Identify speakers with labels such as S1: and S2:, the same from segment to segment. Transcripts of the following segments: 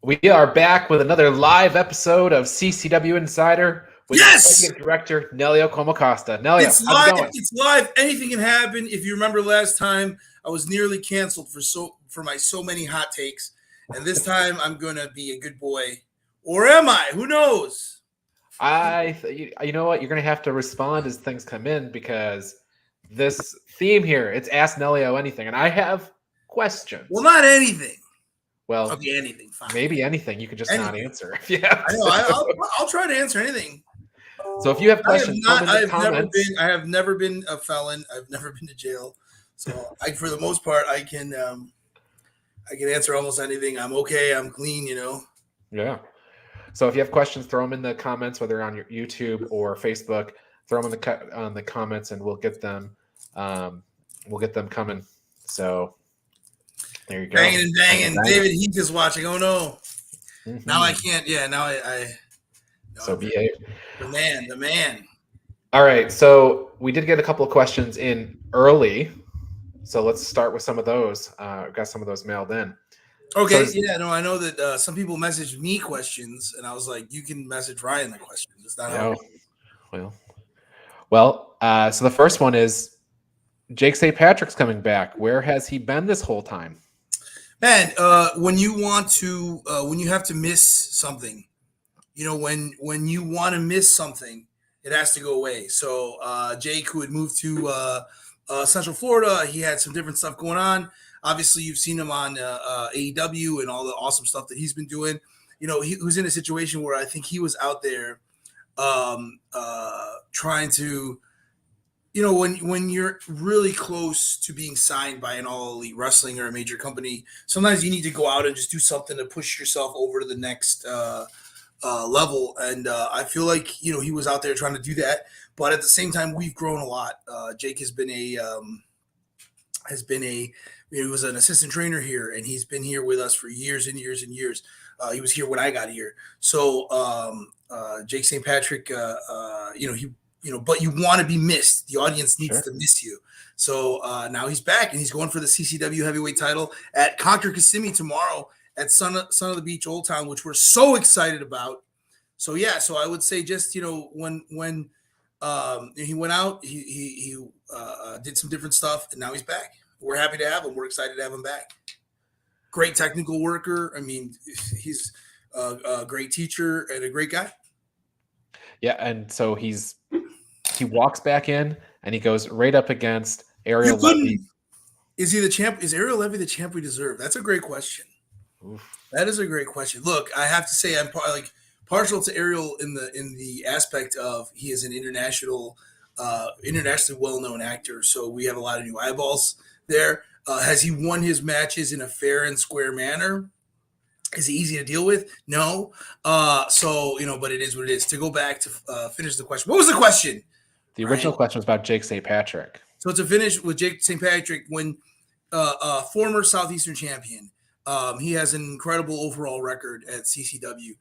S1: We are back with another live episode of CCW Insider with
S2: Yes,
S1: Executive Director Nelio Costa. Nelio,
S2: it's
S1: how's it
S2: live.
S1: going?
S2: It's live. Anything can happen. If you remember last time, I was nearly canceled for my so many hot takes, and this time I'm gonna be a good boy, or am I? Who knows?
S1: You know what? You're going to have to respond as things come in because this theme here, it's Ask Nelio Anything, and I have questions.
S2: Well, not anything.
S1: Well,
S2: Okay, anything. Fine.
S1: maybe anything. You could just not
S2: Anything.
S1: answer if you have
S2: I
S1: to.
S2: know. I'll try to answer anything.
S1: So if you have questions, throw them in the comments.
S2: I have never been a felon. I've never been to jail. So for the most part, I can answer almost anything. I'm okay. I'm clean.
S1: Yeah. So if you have questions, throw them in the comments, whether on your YouTube or Facebook. Throw them on the comments, and we'll get them. We'll get them coming. So there you go.
S2: Banging and banging. David Heath is watching. Oh no!
S1: Mm-hmm.
S2: Now I can't. Yeah. Now I
S1: so behave.
S2: The man.
S1: All right. So we did get a couple of questions in early. So let's start with some of those. Got some of those mailed in.
S2: Okay. So I know that some people messaged me questions, and I was like, you can message Ryan the questions. It's not how.
S1: Well. So the first one is Jake St. Patrick's coming back. Where has he been this whole time?
S2: Man, when you have to miss something, when you want to miss something, it has to go away. So Jake, who had moved to Central Florida, he had some different stuff going on. Obviously, you've seen him on AEW and all the awesome stuff that he's been doing. He was in a situation where I think he was out there trying to, when you're really close to being signed by an All Elite Wrestling or a major company, sometimes you need to go out and just do something to push yourself over to the next level. And I feel like, he was out there trying to do that. But at the same time, we've grown a lot. Jake he was an assistant trainer here, and he's been here with us for years and years and years. He was here when I got here. So Jake St. Patrick, but you want to be missed. The audience needs to miss you. So now he's back, and he's going for the CCW heavyweight title at Conquer Kissimmee tomorrow at Son of the Beach, Old Town, which we're so excited about. So yeah, so I would say just when he went out, he did some different stuff, and now he's back. We're happy to have him. We're excited to have him back. Great technical worker. I mean, he's a great teacher and a great guy.
S1: Yeah, and so he walks back in and he goes right up against Ariel Levy.
S2: Is he the champ? Is Ariel Levy the champ we deserve? That's a great question. Oof. That is a great question. Look, I have to say I'm partial to Ariel in the aspect of he is an internationally well-known actor. So we have a lot of new eyeballs there. Has he won his matches in a fair and square manner? Is he easy to deal with? No. But it is what it is. To go back to finish the question. What was the question?
S1: The original question was about Jake St. Patrick.
S2: So to finish with Jake St. Patrick, when former Southeastern champion, he has an incredible overall record at CCW.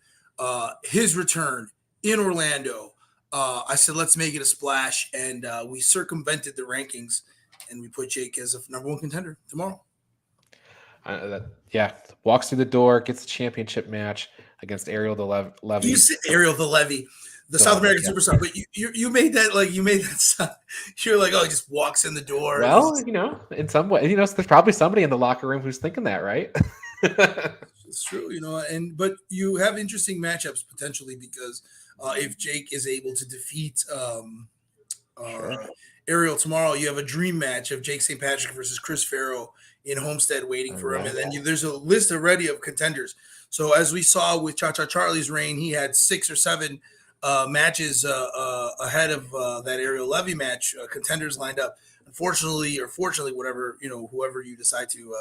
S2: His return in Orlando, I said, let's make it a splash. And we circumvented the rankings, and we put Jake as a number one contender tomorrow.
S1: Walks through the door, gets the championship match against Ariel Levy.
S2: You said Ariel Levy, the South American superstar, but you made that sound. You're like, oh, he just walks in the door.
S1: Well, in some way, there's probably somebody in the locker room who's thinking that, right?
S2: It's true, but you have interesting matchups potentially because if Jake is able to defeat Ariel tomorrow, you have a dream match of Jake St. Patrick versus Chris Farrow in Homestead waiting for him. And then there's a list already of contenders. So as we saw with Cha-Cha Charlie's reign, he had 6 or 7 matches ahead of that Ariel Levy match, contenders lined up. Unfortunately, or fortunately, whatever, whoever you decide to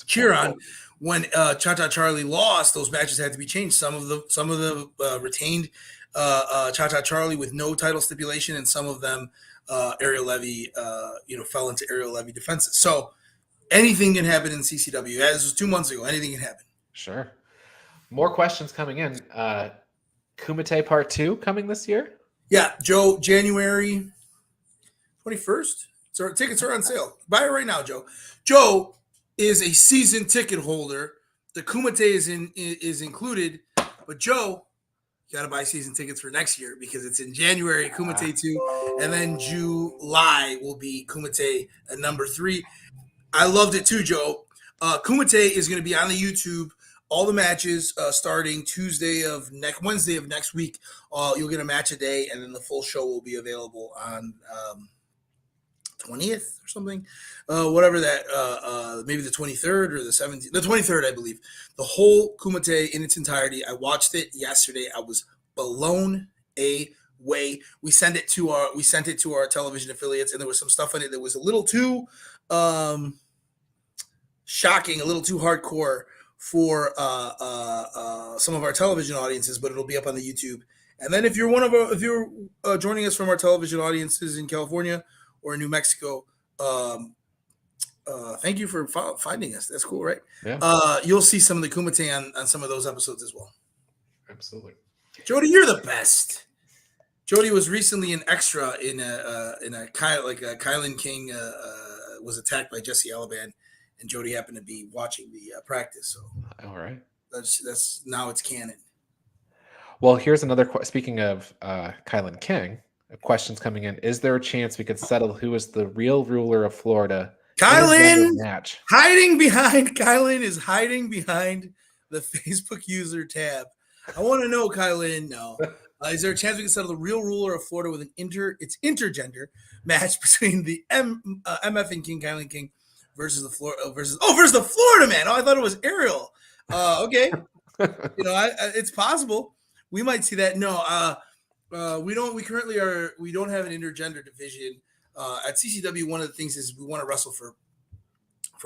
S2: cheer on, when Cha-Cha Charlie lost, those matches had to be changed. Some of the retained Cha-Cha Charlie with no title stipulation, and some of them Ariel Levy, fell into Ariel Levy defenses. So anything can happen in CCW. This was 2 months ago. Anything can happen.
S1: Sure. More questions coming in. Kumite Part 2 coming this year?
S2: Yeah, Joe, January 21st. So tickets are on sale. Buy it right now, Joe. Joe is a season ticket holder the Kumite is included, but Joe, you got to buy season tickets for next year because it's in January, Kumite 2, and then July will be Kumite number 3. I loved it too, Joe. Kumite is going to be on the YouTube. All the matches starting Wednesday of next week. You'll get a match a day, and then the full show will be available on 20th or something, whatever that, maybe the 23rd or the 17th, the 23rd, I believe. The whole Kumite in its entirety. I watched it yesterday. I was blown away. We sent it to our television affiliates, and there was some stuff in it that was a little too shocking, a little too hardcore for some of our television audiences, but it'll be up on the YouTube. And then if you're joining us from our television audiences in California or in New Mexico, thank you for finding us. That's cool, right?
S1: Yeah.
S2: You'll see some of the Kumite on some of those episodes as well.
S1: Absolutely.
S2: Jody, you're the best. Jody was recently an extra in a Kylan King was attacked by Jesse Alaban, and Jody happened to be watching the practice. So,
S1: all right,
S2: that's now it's canon.
S1: Well, here's another. Speaking of Kylan King, questions coming in. Is there a chance we could settle who is the real ruler of Florida?
S2: Kylan
S1: match.
S2: Kylan is hiding behind the Facebook user tab. I want to know, Kylan. No. Is there a chance we can settle the real ruler of Florida with an intergender match between the MF and King, Kylan King, versus the Florida man? Oh, I thought it was Ariel. Okay, it's possible we might see that. No, we don't. We currently we don't have an intergender division at CCW. One of the things is we want to wrestle for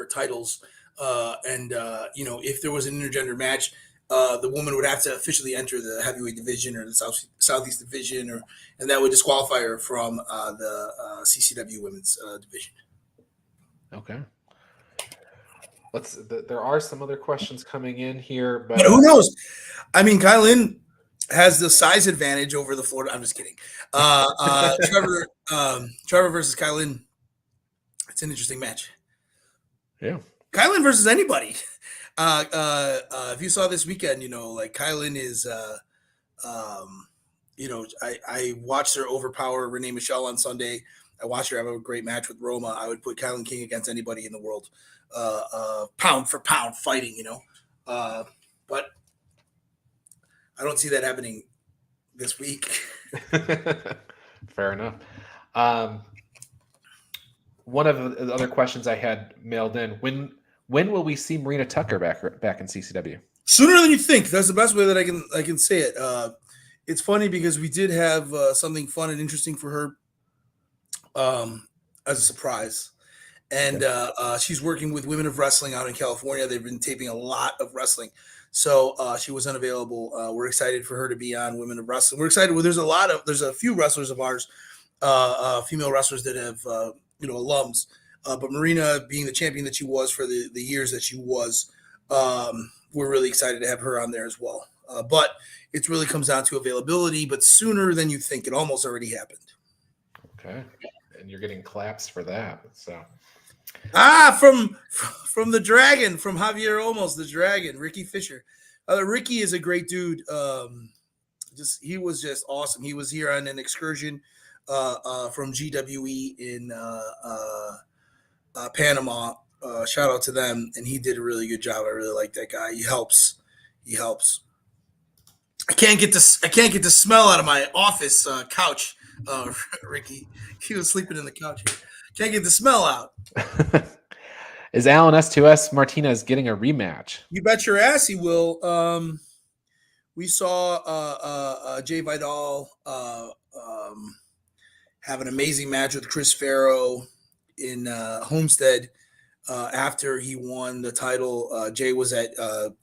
S2: titles, and if there was an intergender match. The woman would have to officially enter the heavyweight division or the Southeast division, and that would disqualify her from the CCW women's division.
S1: Okay. There are some other questions coming in here,
S2: but who knows? I mean, Kylan has the size advantage over the Florida. I'm just kidding. Trevor versus Kylan. It's an interesting match.
S1: Yeah.
S2: Kylan versus anybody. If you saw this weekend, Kylan is, I watched her overpower Renee Michelle on Sunday. I watched her have a great match with Roma. I would put Kylan King against anybody in the world, pound for pound fighting, but I don't see that happening this week.
S1: Fair enough. One of the other questions I had mailed in, when will we see Marina Tucker back in CCW? Sooner
S2: than you think. That's the best way that I can say it. It's funny because we did have something fun and interesting for her as a surprise. And she's working with Women of Wrestling out in California. They've been taping a lot of wrestling. So she was unavailable. We're excited for her to be on Women of Wrestling. We're excited. Well, there's a few wrestlers of ours, female wrestlers that have, alums. But Marina, being the champion that she was for the years that she was, we're really excited to have her on there as well. But it really comes down to availability, but sooner than you think. It almost already happened.
S1: Okay. And you're getting claps for that. So
S2: from the Dragon, from Javier Olmos, the Dragon, Ricky Fisher. Ricky is a great dude. He was just awesome. He was here on an excursion from GWE in Panama. Shout out to them, and he did a really good job. I really like that guy. He helps. I can't get the smell out of my office couch, Ricky. He was sleeping in the couch. Can't get the smell out.
S1: Is Alan S2S Martinez getting a rematch?
S2: You bet your ass he will. We saw Jay Vidal have an amazing match with Chris Farrow in Homestead after he won the title. Jay was at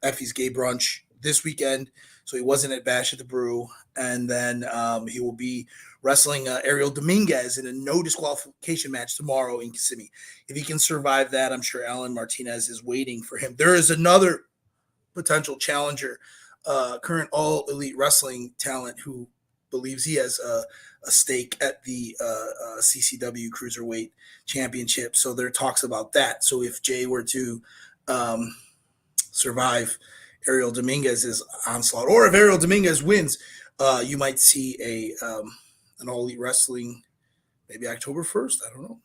S2: Effie's Gay Brunch this weekend, so he wasn't at Bash at the Brew. And then he will be wrestling Ariel Dominguez in a no disqualification match tomorrow in Kissimmee. If he can survive that, I'm sure Alan Martinez is waiting for him. There is another potential challenger, current All Elite Wrestling talent who believes he has a stake at the CCW Cruiserweight Championship. So there are talks about that. So if Jay were to survive Ariel Dominguez's onslaught, or if Ariel Dominguez wins, you might see an All Elite Wrestling maybe October 1st. I don't know.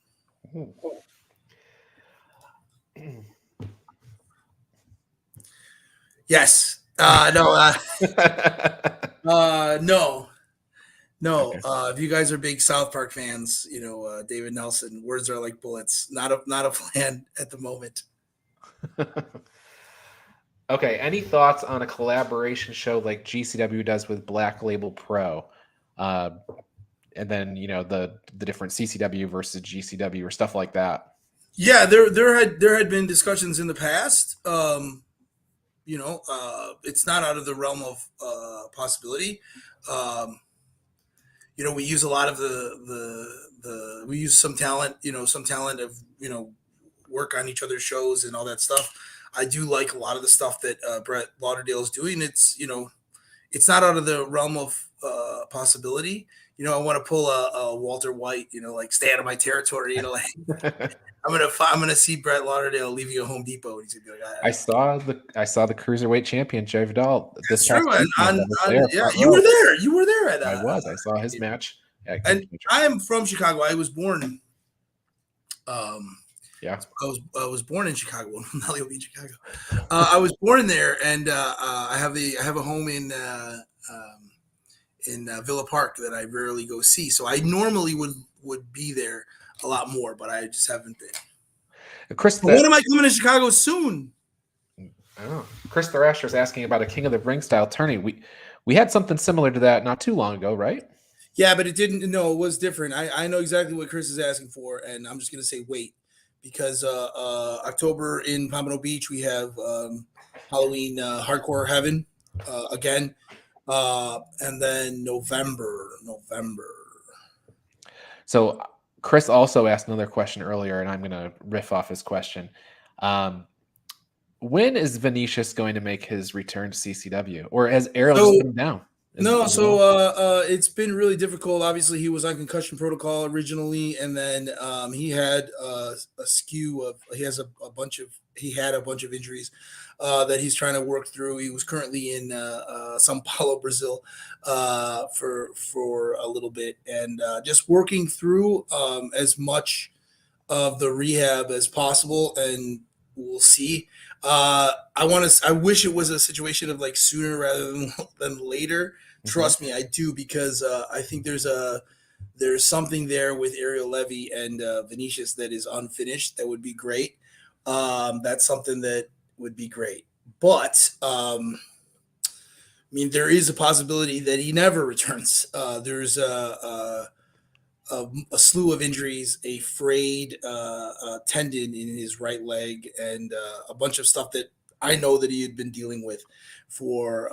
S2: Yes. No. No.
S1: Okay.
S2: If you guys are big South Park fans, David Nelson, words are like bullets. Not a plan at the moment.
S1: Okay. Any thoughts on a collaboration show like GCW does with Black Label Pro? And then the different CCW versus GCW or stuff like that.
S2: Yeah, there had been discussions in the past. It's not out of the realm of possibility. We use a lot of we use some talent, of work on each other's shows and all that stuff. I do like a lot of the stuff that Brett Lauderdale is doing. It's not out of the realm of possibility. I want to pull a Walter White, like stay out of my territory. Like I'm gonna see Brett Lauderdale leaving a Home Depot, and he's gonna be like, I saw
S1: the cruiserweight champion Jay Vidal.
S2: This true. You were there. You were there at.
S1: I was. I saw his match.
S2: And I am from Chicago. I was born.
S1: Yeah.
S2: I was born in Chicago. Nelio in Chicago. I was born there, and I have a home in Villa Park that I rarely go see. So I normally would be there a lot more, but I just haven't been. When am I coming to Chicago soon?
S1: Oh, Chris Thrasher is asking about a King of the Ring style tourney. We had something similar to that not too long ago, right?
S2: Yeah, but it didn't. No, it was different. I know exactly what Chris is asking for, and I'm just gonna say wait, because October in Pompano Beach we have Halloween Hardcore Heaven again, and then November.
S1: So Chris also asked another question earlier, and I'm going to riff off his question. When is Vinicius going to make his return to CCW, or has Ariel just come down?
S2: It's been really difficult. Obviously, he was on concussion protocol originally, and then he had a skew of he had a bunch of injuries that he's trying to work through. He was currently in São Paulo, Brazil, for a little bit, and just working through as much of the rehab as possible, and we'll see. I wish it was a situation of like sooner rather than later. Trust me, I do, because I think there's something there with Ariel Levy and Vinicius that is unfinished. That would be great. That's something that would be great. But there is a possibility that he never returns. There's a slew of injuries, a frayed tendon in his right leg, and a bunch of stuff that I know that he had been dealing with for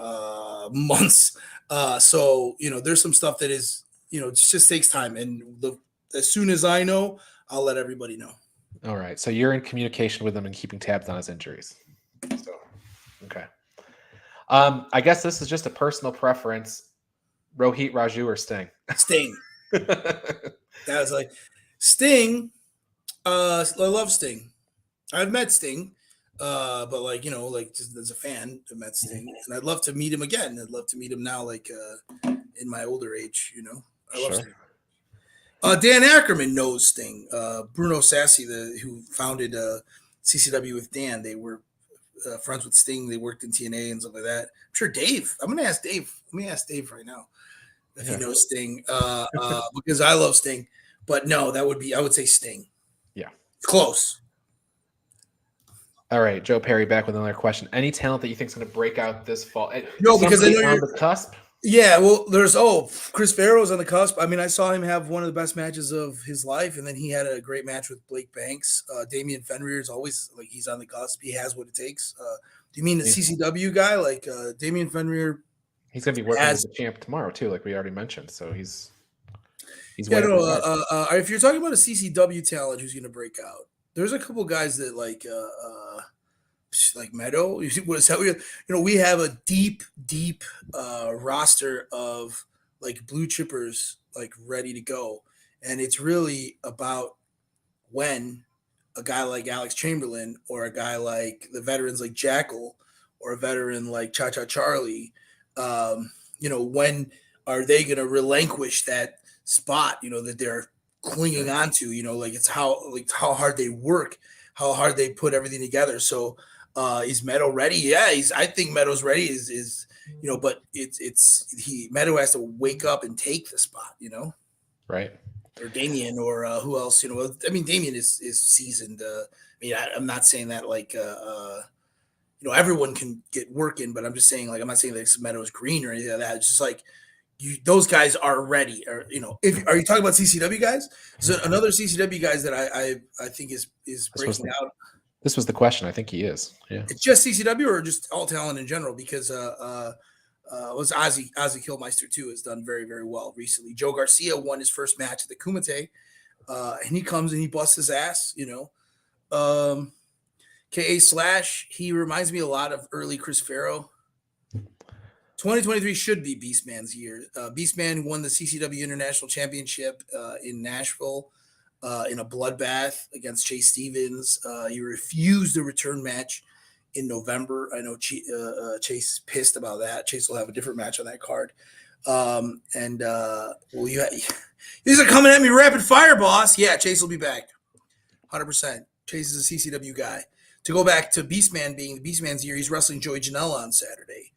S2: months. So there's some stuff that is, it just takes time. And as soon as I know, I'll let everybody know.
S1: All right. So you're in communication with him and keeping tabs on his injuries. So, okay. I guess this is just a personal preference. Rohit Raju or Sting?
S2: Sting. That was like Sting. I love Sting. I've met Sting, but just as a fan, I met Sting, and I'd love to meet him again. I'd love to meet him now, in my older age. I love Sting. Dan Ackerman knows Sting. Bruno Sassi, who founded CCW with Dan, they were friends with Sting. They worked in TNA and stuff like that. I'm sure Dave. I'm gonna ask Dave. Let me ask Dave right now if he knows Sting, because I love Sting. But no, I would say Sting.
S1: Yeah,
S2: close.
S1: All right, Joe Perry back with another question. Any talent that you think is going to break out this fall?
S2: No, because I know
S1: you're on the cusp.
S2: Yeah, well, there's Chris Farrow's on the cusp. I saw him have one of the best matches of his life, and then he had a great match with Blake Banks. Damian Fenrir is always he's on the cusp. He has what it takes. Do you mean the CCW guy, Damian Fenrir?
S1: He's going to be working with the champ tomorrow too, like we already mentioned. So he's
S2: if you're talking about a CCW talent who's going to break out, there's a couple guys that like Meadow. You see what is that? We have a deep roster of blue chippers ready to go, and it's really about when a guy like Alex Chamberlain or a guy like the veterans like Jackal or a veteran like Cha Cha Charlie, when are they going to relinquish that spot, that they're clinging on to, like it's how hard they work, how hard they put everything together. So is Meadow ready? Yeah, I think Meadow's ready is but Meadow has to wake up and take the spot,
S1: Right.
S2: or Damien, or who else? I mean, Damien is seasoned. I'm not saying that like everyone can get work in, but I'm just saying, like, I'm not saying that Meadow's green or anything like that. It's just like those guys are ready. Or if are you talking about CCW guys? So another CCW guys that I think is breaking out.
S1: This was the question. I think he is. Yeah.
S2: It's just CCW or just all talent in general, because was Ozzy Killmeister too has done very, very well recently. Joe Garcia won his first match at the Kumite, and he comes and he busts his ass. KA Slash, he reminds me a lot of early Chris Farrow. 2023 should be Beastman's year. Beastman won the CCW International Championship in Nashville in a bloodbath against Chase Stevens. He refused a return match in November. I know Chase pissed about that. Chase will have a different match on that card. These are coming at me rapid fire, boss. Yeah, Chase will be back. 100%. Chase is a CCW guy. To go back to Beastman being Beastman's year, he's wrestling Joey Janela on Saturday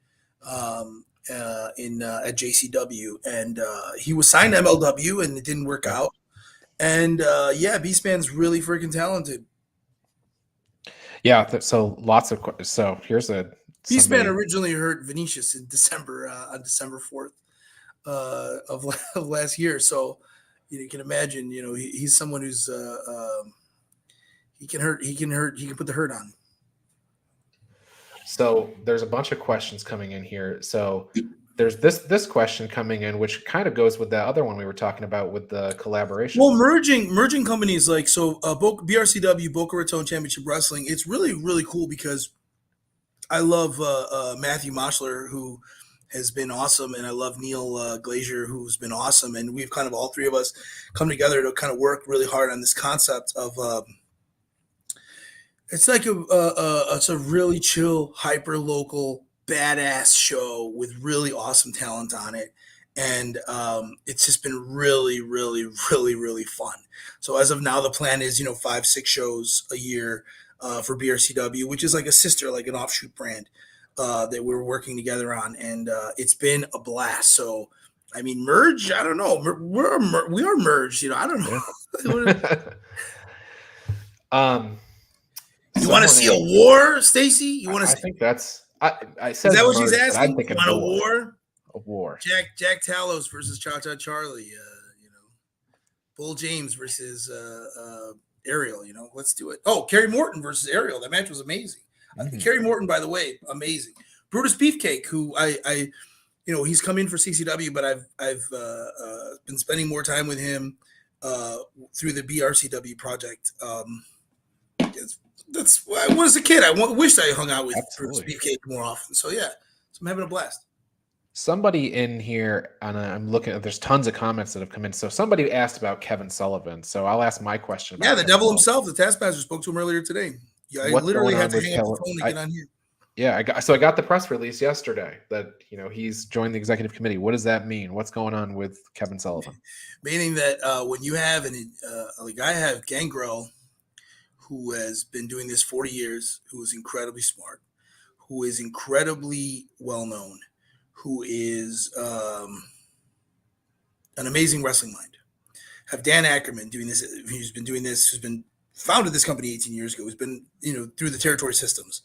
S2: at JCW, and he was signed to MLW, and it didn't work out. And Beastman's really freaking talented.
S1: Yeah, so lots of so here's a
S2: Beastman originally hurt Vinicius in December on December 4th of last year. So you can imagine, he's someone who's he can put the hurt on.
S1: So there's a bunch of questions coming in here. So there's this question coming in, which kind of goes with the other one we were talking about with the collaboration.
S2: Well, merging companies like BRCW, Boca Raton Championship Wrestling. It's really, really cool because I love Matthew Moschler, who has been awesome, and I love Neil Glazier, who's been awesome, and we've kind of all three of us come together to kind of work really hard on this concept of. It's like it's a really chill, hyper local, badass show with really awesome talent on it, and it's just been really, really, really, really fun. So as of now, the plan is 5-6 shows a year for BRCW, which is like a sister, like an offshoot brand that we're working together on, and it's been a blast. So I mean, merge? I don't know. We are merged. I don't know. You want to see a war, Stacy? You want to?
S1: I think that's. I said.
S2: Is that what she's asking?
S1: You
S2: want a war?
S1: A war.
S2: Jack Talos versus Cha Cha Charlie. Bull James versus Ariel. Let's do it. Oh, Kerry Morton versus Ariel. That match was amazing. Kerry Morton, by the way, amazing. Brutus Beefcake, who I he's come in for CCW, but I've been spending more time with him through the BRCW project. That's when I was a kid. I wished I hung out with Brutus Beefcake more often. So yeah, I'm having a blast.
S1: Somebody in here, and I'm looking at. There's tons of comments that have come in. So somebody asked about Kevin Sullivan. So I'll ask my question.
S2: About the devil himself, the Taskmaster, spoke to him earlier today. Yeah, I literally had to hang up the phone to get on here.
S1: Yeah, I got the press release yesterday that he's joined the executive committee. What does that mean? What's going on with Kevin Sullivan?
S2: Meaning that when you have I have Gangrel, who has been doing this 40 years, who is incredibly smart, who is incredibly well-known, who is an amazing wrestling mind. Have Dan Ackerman doing this, who's been founded this company 18 years ago, who's been, through the territory systems.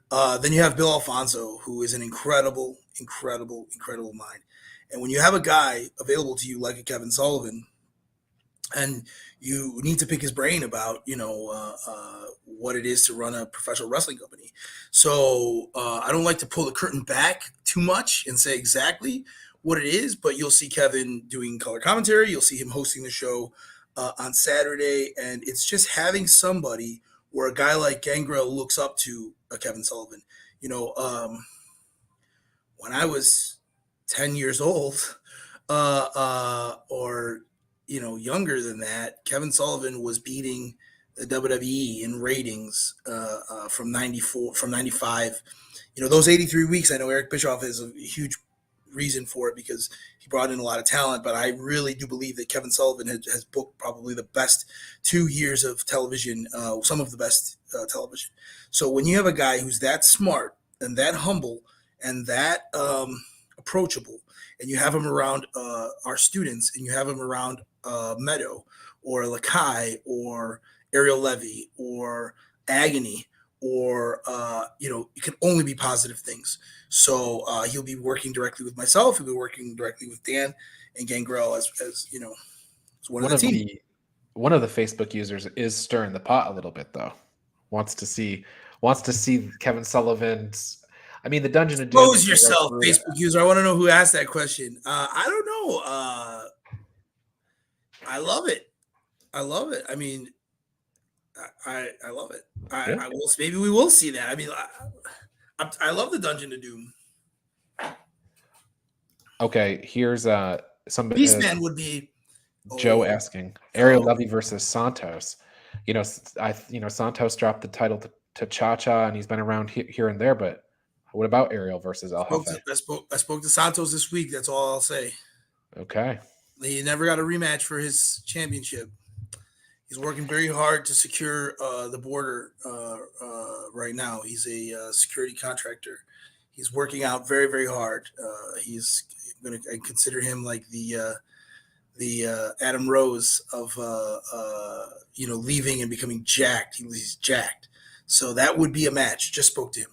S2: Then you have Bill Alfonso, who is an incredible, incredible, incredible mind. And when you have a guy available to you like a Kevin Sullivan, and you need to pick his brain about, what it is to run a professional wrestling company. So I don't like to pull the curtain back too much and say exactly what it is, but you'll see Kevin doing color commentary. You'll see him hosting the show on Saturday. And it's just having somebody where a guy like Gangrel looks up to Kevin Sullivan. When I was 10 years old or younger than that, Kevin Sullivan was beating the WWE in ratings from 94, from 95. Those 83 weeks, I know Eric Bischoff is a huge reason for it because he brought in a lot of talent, but I really do believe that Kevin Sullivan has booked probably the best 2 years of television, some of the best television. So when you have a guy who's that smart and that humble and that approachable, and you have him around our students, and you have him around Meadow or Lakai or Ariel Levy or Agony, or it can only be positive things. So he'll be working directly with myself. He'll be working directly with Dan and Gangrel as as one of the team.
S1: One of the Facebook users is stirring the pot a little bit, though. Wants to see Kevin Sullivan's. I mean, the Dungeon of Doom.
S2: Expose yourself, Facebook user. I want to know who asked that question. I don't know. I love it. I love it. I mean, I love it. I will. Maybe we will see that. I mean, I love the Dungeon of Doom.
S1: Okay, here's somebody.
S2: Beastman would be
S1: Joe asking Ariel Levy versus Santos. Santos dropped the title to Cha-Cha, and he's been around here and there. But what about Ariel versus El Jefe?
S2: I spoke to Santos this week. That's all I'll say.
S1: Okay.
S2: He never got a rematch for his championship. He's working very hard to secure the border right now. He's a security contractor. He's working out very, very hard. He's going to consider him like the Adam Rose of leaving and becoming jacked. He's jacked. So that would be a match. Just spoke to him.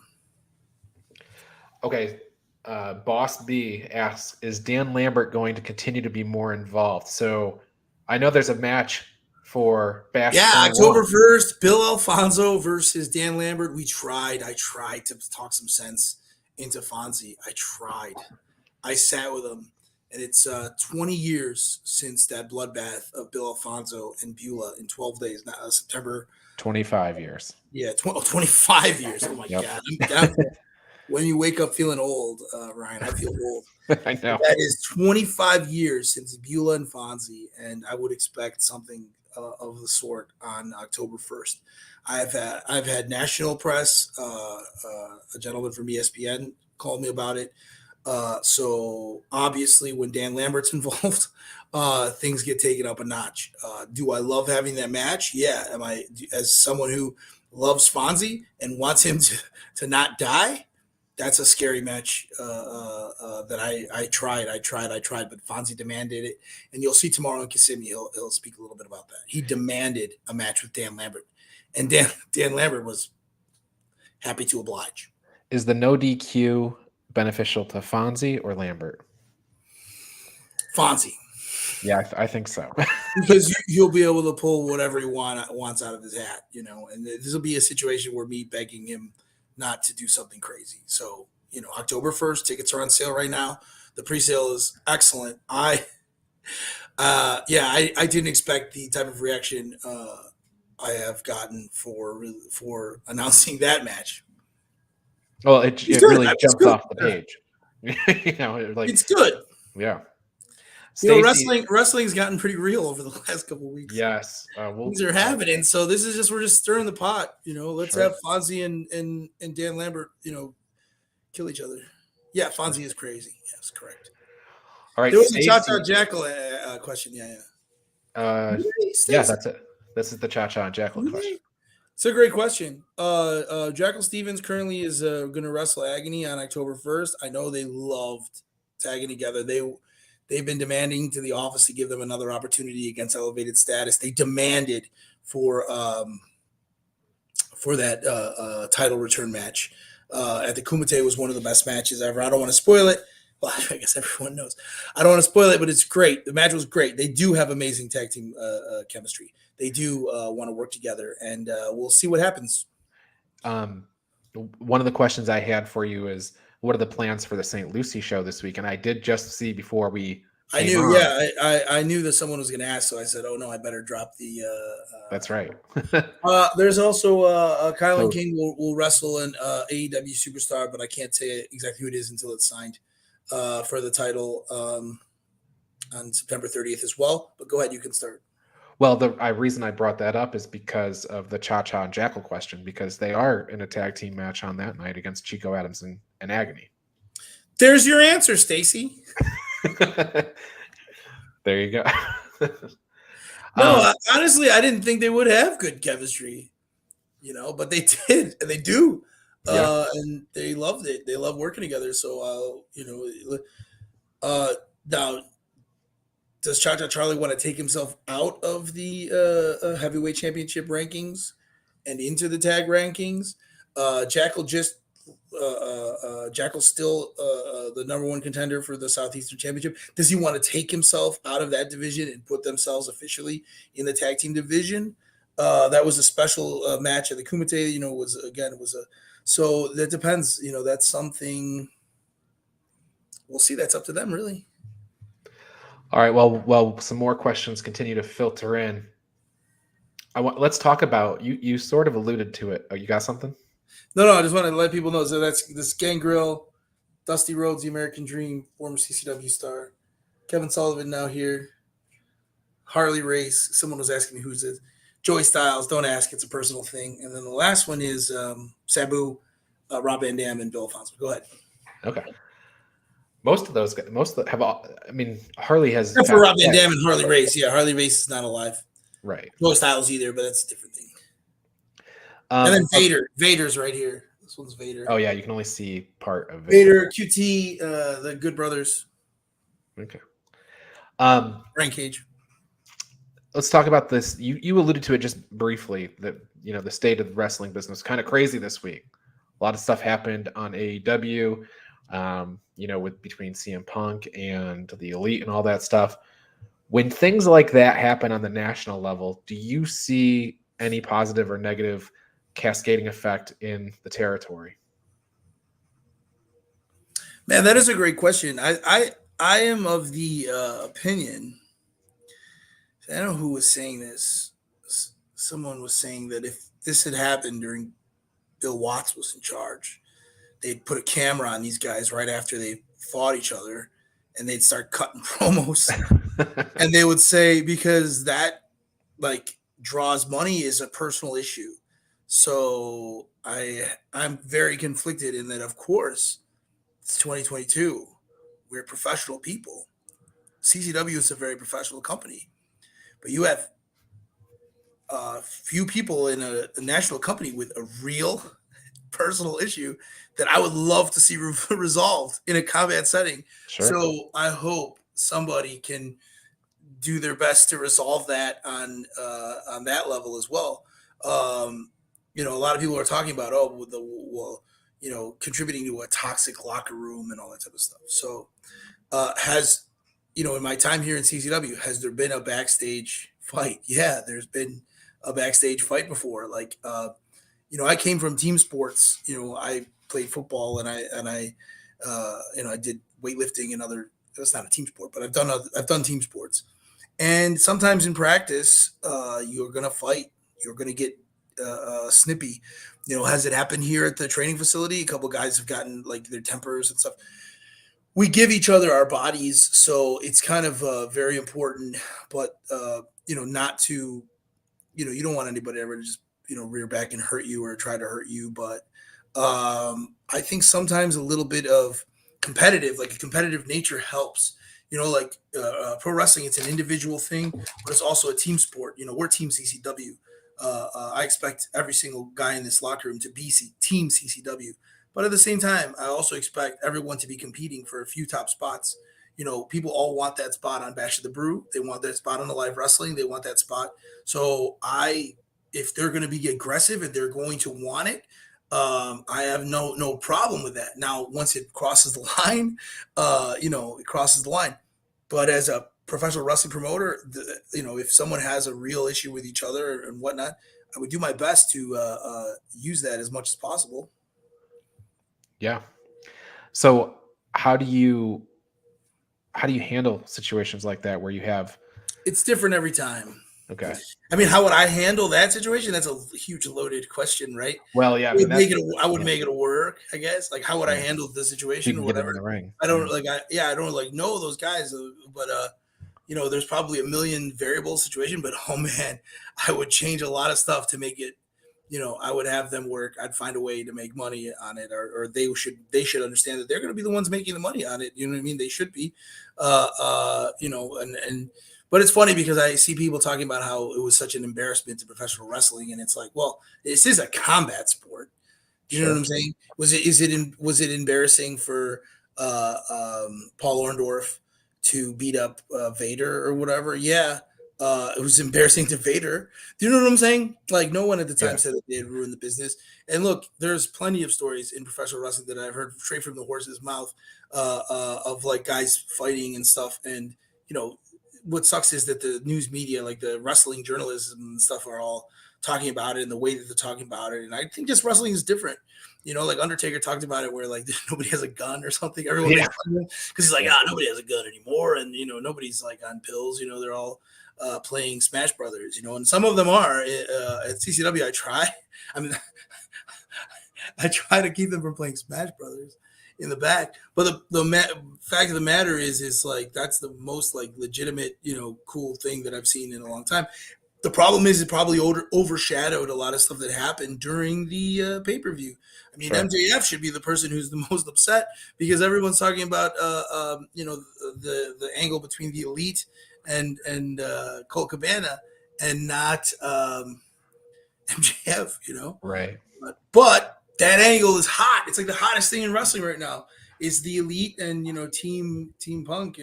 S1: Okay. Boss B asks, is Dan Lambert going to continue to be more involved? So I know there's a match for Bash.
S2: Yeah, October 1st, Bill Alfonso versus Dan Lambert. I tried to talk some sense into Fonzie. I sat with him, and it's 20 years since that bloodbath of Bill Alfonso and Beulah in 12 days. Now, September.
S1: 25 years.
S2: Yeah, 25 years. Oh, my God. When you wake up feeling old, Ryan, I feel old.
S1: I know.
S2: That is 25 years since Beulah and Fonzie, and I would expect something of the sort on October 1st. I've had national press, a gentleman from ESPN called me about it. So obviously when Dan Lambert's involved, things get taken up a notch. Do I love having that match? Yeah. Am I, as someone who loves Fonzie and wants him to not die? That's a scary match that I tried, but Fonzie demanded it. And you'll see tomorrow in Kissimmee, he'll speak a little bit about that. He demanded a match with Dan Lambert. And Dan Lambert was happy to oblige.
S1: Is the no DQ beneficial to Fonzie or Lambert?
S2: Fonzie.
S1: Yeah, I think so.
S2: Because you'll be able to pull whatever he wants out of his hat, and this will be a situation where me begging him not to do something crazy. So, October 1st, tickets are on sale right now. The pre-sale is excellent. I didn't expect the type of reaction I have gotten for announcing that match.
S1: Well, it really jumped off the page.
S2: It's good.
S1: Yeah.
S2: Wrestling's gotten pretty real over the last couple of weeks.
S1: Yes,
S2: things are happening. So this is we're just stirring the pot. Let's have Fonzie and Dan Lambert, kill each other. Yeah, Fonzie is crazy. Yes, correct.
S1: All right.
S2: There was a Cha-Cha Jackal question. Yeah.
S1: That's it. This is the Cha-Cha Jackal question.
S2: It's a great question. Jackal Stevens currently is going to wrestle Agony on October 1st. I know they loved tagging together. They've been demanding to the office to give them another opportunity against Elevated Status. They demanded for that title return match at the Kumite. Was one of the best matches ever. I don't want to spoil it. Well, I guess everyone knows. I don't want to spoil it, but it's great. The match was great. They do have amazing tag team chemistry. They do want to work together, and we'll see what happens.
S1: One of the questions I had for you is, what are the plans for the St. Lucie show this week? And I did just see before we.
S2: I knew, I knew that someone was going to ask, so I said, "Oh no, I better drop the."
S1: That's right.
S2: There's also Kylan King will wrestle in AEW Superstar, but I can't say exactly who it is until it's signed for the title on September 30th as well. But go ahead, you can start.
S1: Well, the reason I brought that up is because of the Cha Cha and Jackal question, because they are in a tag team match on that night against Chico Adams and Agony.
S2: There's your answer, Stacy.
S1: There you go.
S2: No, honestly, I didn't think they would have good chemistry, but they did, and they do.
S1: Yeah.
S2: And they loved it. They love working together. So, now, does Cha Cha Charlie want to take himself out of the heavyweight championship rankings and into the tag rankings? Jackal's still the number one contender for the Southeastern Championship. Does he want to take himself out of that division and put themselves officially in the tag team division? That was a special match at the Kumite. So that depends. That's something we'll see. That's up to them, really.
S1: All right. Well, some more questions continue to filter in. Let's talk about you. You sort of alluded to it. Oh, you got something?
S2: No, I just wanted to let people know. So that's this Gangrel, Dusty Rhodes, the American Dream, former CCW star, Kevin Sullivan now here, Harley Race. Someone was asking me who's this. Joey Styles. Don't ask; it's a personal thing. And then the last one is Sabu, Rob Van Dam, and Bill Alfonso. Go ahead.
S1: Okay. Most of those guys, have all. I mean, Harley has.
S2: Except for Rob Van Dam and Harley Race. Yeah, Harley Race is not alive.
S1: Right.
S2: Joey Styles either, but that's a different thing. And then Vader. Vader's right here. This one's Vader.
S1: Oh, yeah. You can only see part of
S2: Vader, QT, the Good Brothers.
S1: Okay.
S2: Rank Cage.
S1: Let's talk about this. You alluded to it just briefly, that, the state of the wrestling business kind of crazy this week. A lot of stuff happened on AEW, between CM Punk and the Elite and all that stuff. When things like that happen on the national level, do you see any positive or negative cascading effect in the territory?
S2: Man, that is a great question. I am of the opinion. I don't know who was saying this. Someone was saying that if this had happened during Bill Watts was in charge, they'd put a camera on these guys right after they fought each other, and they'd start cutting promos, and they would say, because that draws money is a personal issue. So I'm very conflicted in that. Of course, it's 2022. We're professional people. CCW is a very professional company, but you have few people in a national company with a real personal issue that I would love to see resolved in a combat setting.
S1: Sure.
S2: So I hope somebody can do their best to resolve that on that level as well. A lot of people are talking about, contributing to a toxic locker room and all that type of stuff. So in my time here in CCW, has there been a backstage fight? Yeah, there's been a backstage fight before. I came from team sports. I played football and I did weightlifting and other. It's not a team sport, but I've done team sports. And sometimes in practice, you're gonna fight. You're gonna get snippy. Has it happened here at the training facility? A couple guys have gotten their tempers and stuff. We give each other our bodies, so it's kind of very important. But not to, you don't want anybody ever to just rear back and hurt you or try to hurt you. But I think sometimes a little bit of competitive nature helps. Pro wrestling, it's an individual thing, but it's also a team sport. We're Team CCW. I expect every single guy in this locker room to be Team CCW. But at the same time, I also expect everyone to be competing for a few top spots. People all want that spot on Bash of the Brew. They want that spot on the live wrestling. They want that spot. So if they're going to be aggressive and they're going to want it, I have no problem with that. Now, once it crosses the line, it crosses the line. But as a professional wrestling promoter, if someone has a real issue with each other and whatnot, I would do my best to use that as much as possible.
S1: Yeah. So how do you handle situations like that where you have?
S2: It's different every time.
S1: Okay.
S2: I mean, how would I handle that situation? That's a huge loaded question, right?
S1: Well, yeah.
S2: I would make it work, I guess. How would I handle the situation or whatever?
S1: In the ring.
S2: I don't I don't know those guys, but there's probably a million variable situation, but oh man, I would change a lot of stuff to make it. I would have them work. I'd find a way to make money on it, or they should understand that they're going to be the ones making the money on it. You know what I mean? They should be, and but it's funny because I see people talking about how it was such an embarrassment to professional wrestling, and it's like, well, this is a combat sport. You know what I'm saying? Was it embarrassing for Paul Orndorff to beat up Vader or whatever? Yeah, it was embarrassing to Vader. Do you know what I'm saying? Like no one at the time said that they had ruined the business. And look, there's plenty of stories in professional wrestling that I've heard straight from the horse's mouth of like guys fighting and stuff. And what sucks is that the news media, like the wrestling journalism and stuff, are all talking about it in the way that they're talking about it. And I think just wrestling is different. Like Undertaker talked about it where like nobody has a gun or something. Everyone because he's like, nobody has a gun anymore. And, nobody's like on pills, they're all playing Smash Brothers, and some of them are at CCW. I try to keep them from playing Smash Brothers in the back. But the fact of the matter is like, that's the most like legitimate, cool thing that I've seen in a long time. The problem is it probably overshadowed a lot of stuff that happened during the pay-per-view. I mean, MJF should be the person who's the most upset because everyone's talking about, the angle between the Elite and Colt Cabana and not MJF,
S1: Right.
S2: But that angle is hot. It's like the hottest thing in wrestling right now. Is the Elite and Team Punk,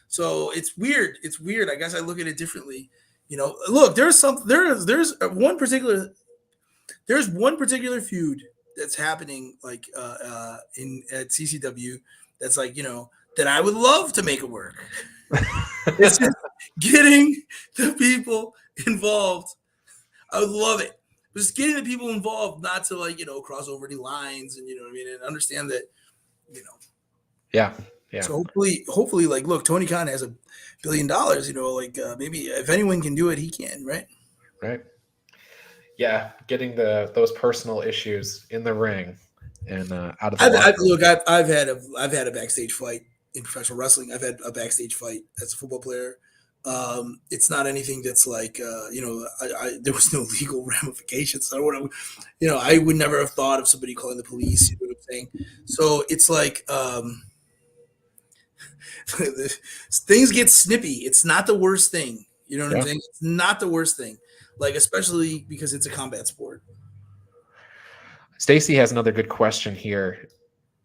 S2: So it's weird. It's weird. I guess I look at it differently. Look, there's one particular feud that's happening like at CCW that's like, that I would love to make it work. It's just getting the people involved. I would love it. Just getting the people involved, not to like, cross over any lines and what I mean, and understand that,
S1: Yeah.
S2: So hopefully, like, look, Tony Khan has $1 billion. Maybe if anyone can do it, he can, right?
S1: Right. Yeah, getting those personal issues in the ring and out of the
S2: I've had a backstage fight in professional wrestling. I've had a backstage fight as a football player. It's not anything that's like there was no legal ramifications. I would never have thought of somebody calling the police. You know what I'm saying? So it's like things get snippy. It's not the worst thing. You know what I'm saying? It's not the worst thing. Like, especially because it's a combat sport.
S1: Stacy has another good question here.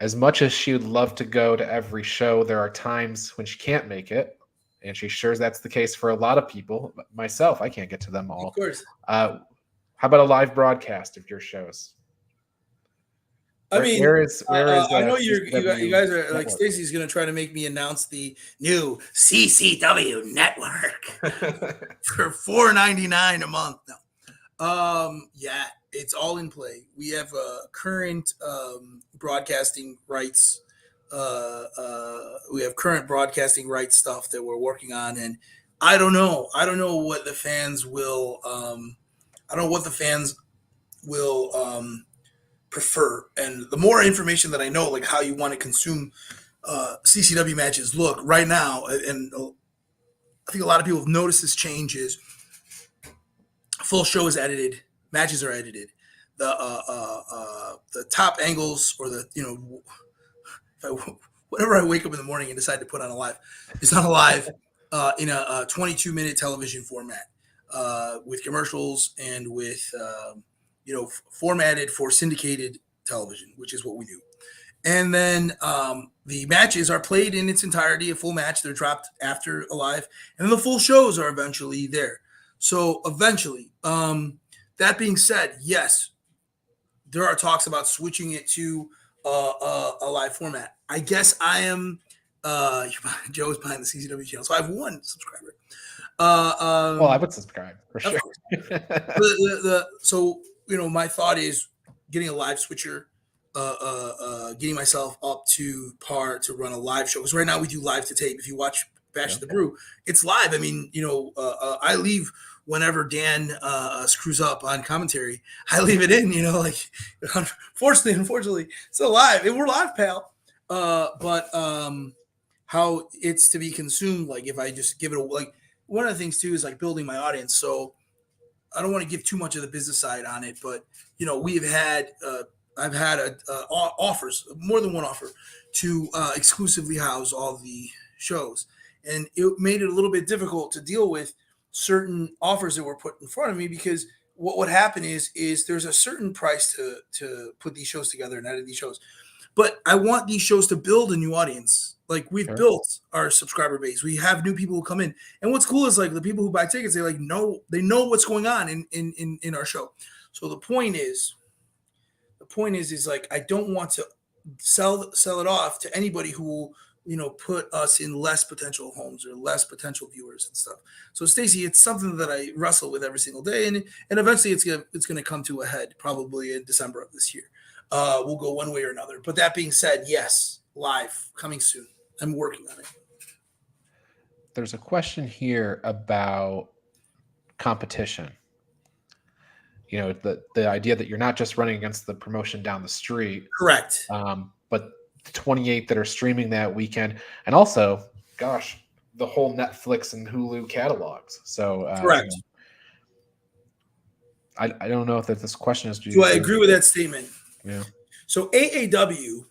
S1: As much as she would love to go to every show, there are times when she can't make it. And she's sure that's the case for a lot of people. Myself, I can't get to them all.
S2: Of course.
S1: How about a live broadcast of your shows?
S2: I know you guys are like, Stacy's going to try to make me announce the new CCW network for $4.99 a month. No. Yeah, it's all in play. We have current broadcasting rights. We have current broadcasting rights stuff that we're working on, and I don't know what the fans will. I don't know what the fans will prefer, and the more information that I know, like how you want to consume CCW matches. Look, right now, and I think a lot of people have noticed this change is full show is edited, matches are edited, the top angles or the whenever I wake up in the morning and decide to put on a live, it's not a live in a 22-minute television format with commercials and with formatted for syndicated television, which is what we do. And then the matches are played in its entirety, a full match. They're dropped after a live, and then the full shows are eventually there. So eventually, that being said, yes, there are talks about switching it to a live format. I guess I am. Joe's behind the CCW channel, so I have one subscriber.
S1: Well, I would subscribe for sure.
S2: So my thought is getting a live switcher, getting myself up to par to run a live show. Because right now we do live to tape. If you watch Bash the Brew, it's live. I mean, I leave whenever Dan screws up on commentary. I leave it in. Unfortunately, it's still live. We're live, pal. But how it's to be consumed. Like if I just give it a, like one of the things too is like building my audience. So I don't want to give too much of the business side on it, but we've had I've had offers, more than one offer, to exclusively house all the shows, and it made it a little bit difficult to deal with certain offers that were put in front of me because what would happen is there's a certain price to put these shows together and edit these shows, but I want these shows to build a new audience. Like we've built our subscriber base. We have new people who come in. And what's cool is like the people who buy tickets, they know what's going on in our show. So the point is like I don't want to sell it off to anybody who will, put us in less potential homes or less potential viewers and stuff. So Stacey, it's something that I wrestle with every single day, and eventually it's gonna come to a head probably in December of this year. We'll go one way or another. But that being said, yes, live coming soon. I'm working on it.
S1: There's a question here about competition. The idea that you're not just running against the promotion down the street.
S2: Correct.
S1: But the 28 that are streaming that weekend, and also, gosh, the whole Netflix and Hulu catalogs. So
S2: correct.
S1: I don't know if this question is.
S2: Do I agree with that statement?
S1: Yeah.
S2: So AAW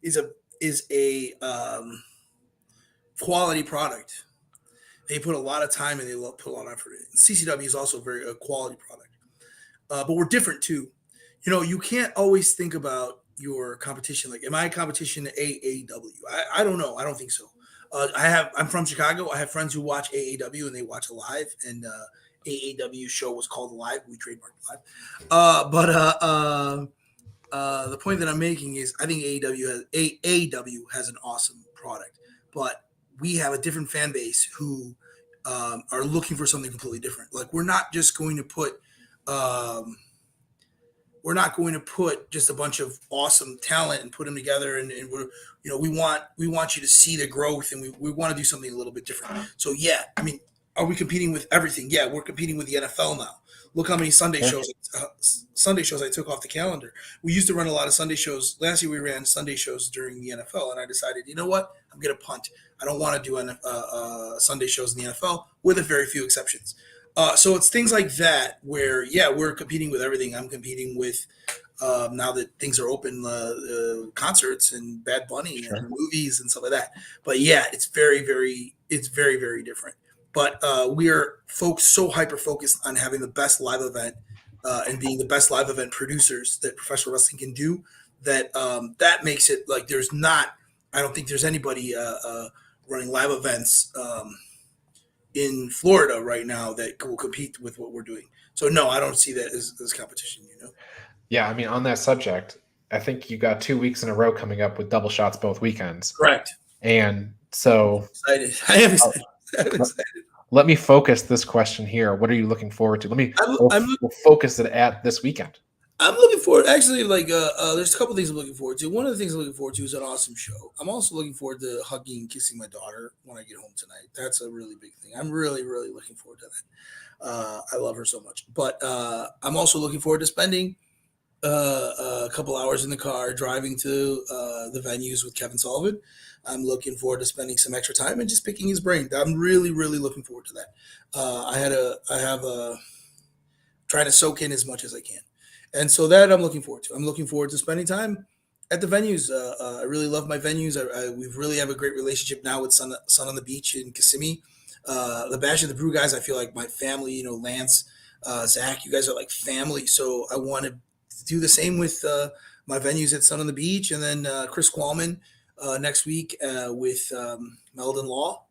S2: is a quality product. They put a lot of time and they put a lot of effort in. CCW is also a quality product, but we're different too. You can't always think about your competition. Like, am I a competition to AAW? I don't know. I don't think so. I'm from Chicago. I have friends who watch AAW and they watch it live. And AAW show was called Live. We trademarked Live. The point that I'm making is I think AAW has an awesome product, but we have a different fan base who are looking for something completely different. Like we're not just going to put just a bunch of awesome talent and put them together and we're we want you to see the growth and we want to do something a little bit different. So yeah, I mean, are we competing with everything? Yeah, we're competing with the NFL now. Look how many Sunday shows I took off the calendar. We used to run a lot of Sunday shows. Last year we ran Sunday shows during the NFL, and I decided, you know what? I'm going to punt. I don't want to do Sunday shows in the NFL, with a very few exceptions. So it's things like that where, yeah, we're competing with everything. I'm competing with, now that things are open, concerts and Bad Bunny and movies and stuff like that. But yeah, it's very, very different. But we are folks so hyper-focused on having the best live event and being the best live event producers that professional wrestling can do that that makes it like I don't think there's anybody running live events in Florida right now that will compete with what we're doing. So no, I don't see that as competition,
S1: Yeah, I mean, on that subject, I think you got 2 weeks in a row coming up with double shots both weekends.
S2: Correct.
S1: And so
S2: I am excited.
S1: Let me focus this question here. What are you looking forward to? We'll focus it at this weekend.
S2: I'm looking forward. Actually, there's a couple things I'm looking forward to. One of the things I'm looking forward to is an awesome show. I'm also looking forward to hugging and kissing my daughter when I get home tonight. That's a really big thing. I'm really, really looking forward to that. I love her so much. But I'm also looking forward to spending a couple hours in the car driving to the venues with Kevin Sullivan. I'm looking forward to spending some extra time and just picking his brain. I'm really, really looking forward to that. I have trying to soak in as much as I can. And so that I'm looking forward to. I'm looking forward to spending time at the venues. I really love my venues. We really have a great relationship now with Sun on the Beach in Kissimmee. The Bash of the Brew guys, I feel like my family, Lance, Zach, you guys are like family. So I want to do the same with my venues at Sun on the Beach. And then Chris Qualman next week with Meldon Law,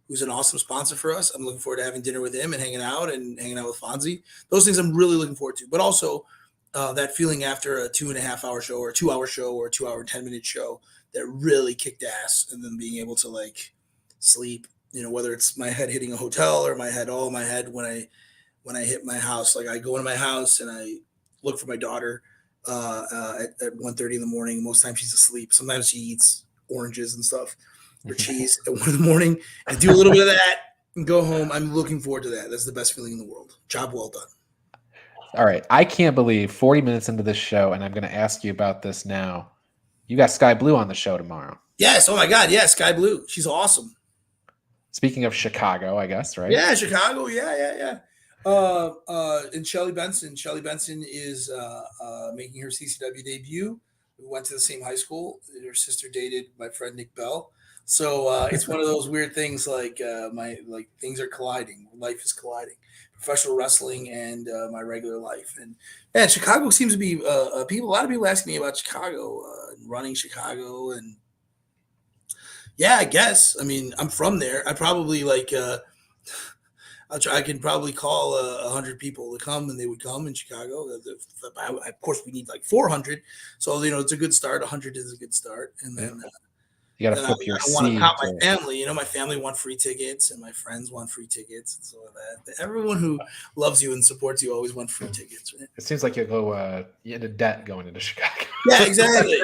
S2: who's an awesome sponsor for us. I'm looking forward to having dinner with him and hanging out with Fonzie. Those things I'm really looking forward to. But also that feeling after a 2.5-hour show or a 2-hour show or a 2-hour 10-minute show that really kicked ass, and then being able to like sleep, whether it's my head hitting a hotel or my head when I hit my house. Like I go into my house and I look for my daughter at 1:30 in the morning. Most times she's asleep. Sometimes she eats oranges and stuff or cheese at 1 in the morning, and do a little bit of that and go home. I'm looking forward to that. That's the best feeling in the world. Job well done. All
S1: right. I can't believe 40 minutes into this show, and I'm going to ask you about this now. You got Sky Blue on the show tomorrow.
S2: Yes. Oh my God. Yeah. Sky Blue. She's awesome.
S1: Speaking of Chicago, I guess, right?
S2: Yeah, Chicago. Yeah. And Shelly Benson. Shelly Benson is making her CCW debut. We went to the same high school. Her sister dated my friend Nick Bell. So it's one of those weird things like things are colliding. Life is colliding. Professional wrestling and my regular life. And man, Chicago seems to be a lot of people asking me about Chicago, running Chicago, and yeah, I guess. I mean, I'm from there. I probably I can probably call 100 people to come, and they would come in Chicago. Of course, we need like 400, so it's a good start. 100 is a good start, and then
S1: you got to flip your
S2: I want to
S1: seed.
S2: count my family. My family want free tickets, and my friends want free tickets, and so that everyone who loves you and supports you always want free tickets. Right?
S1: It seems like you'll go into debt going into Chicago.
S2: Yeah, exactly.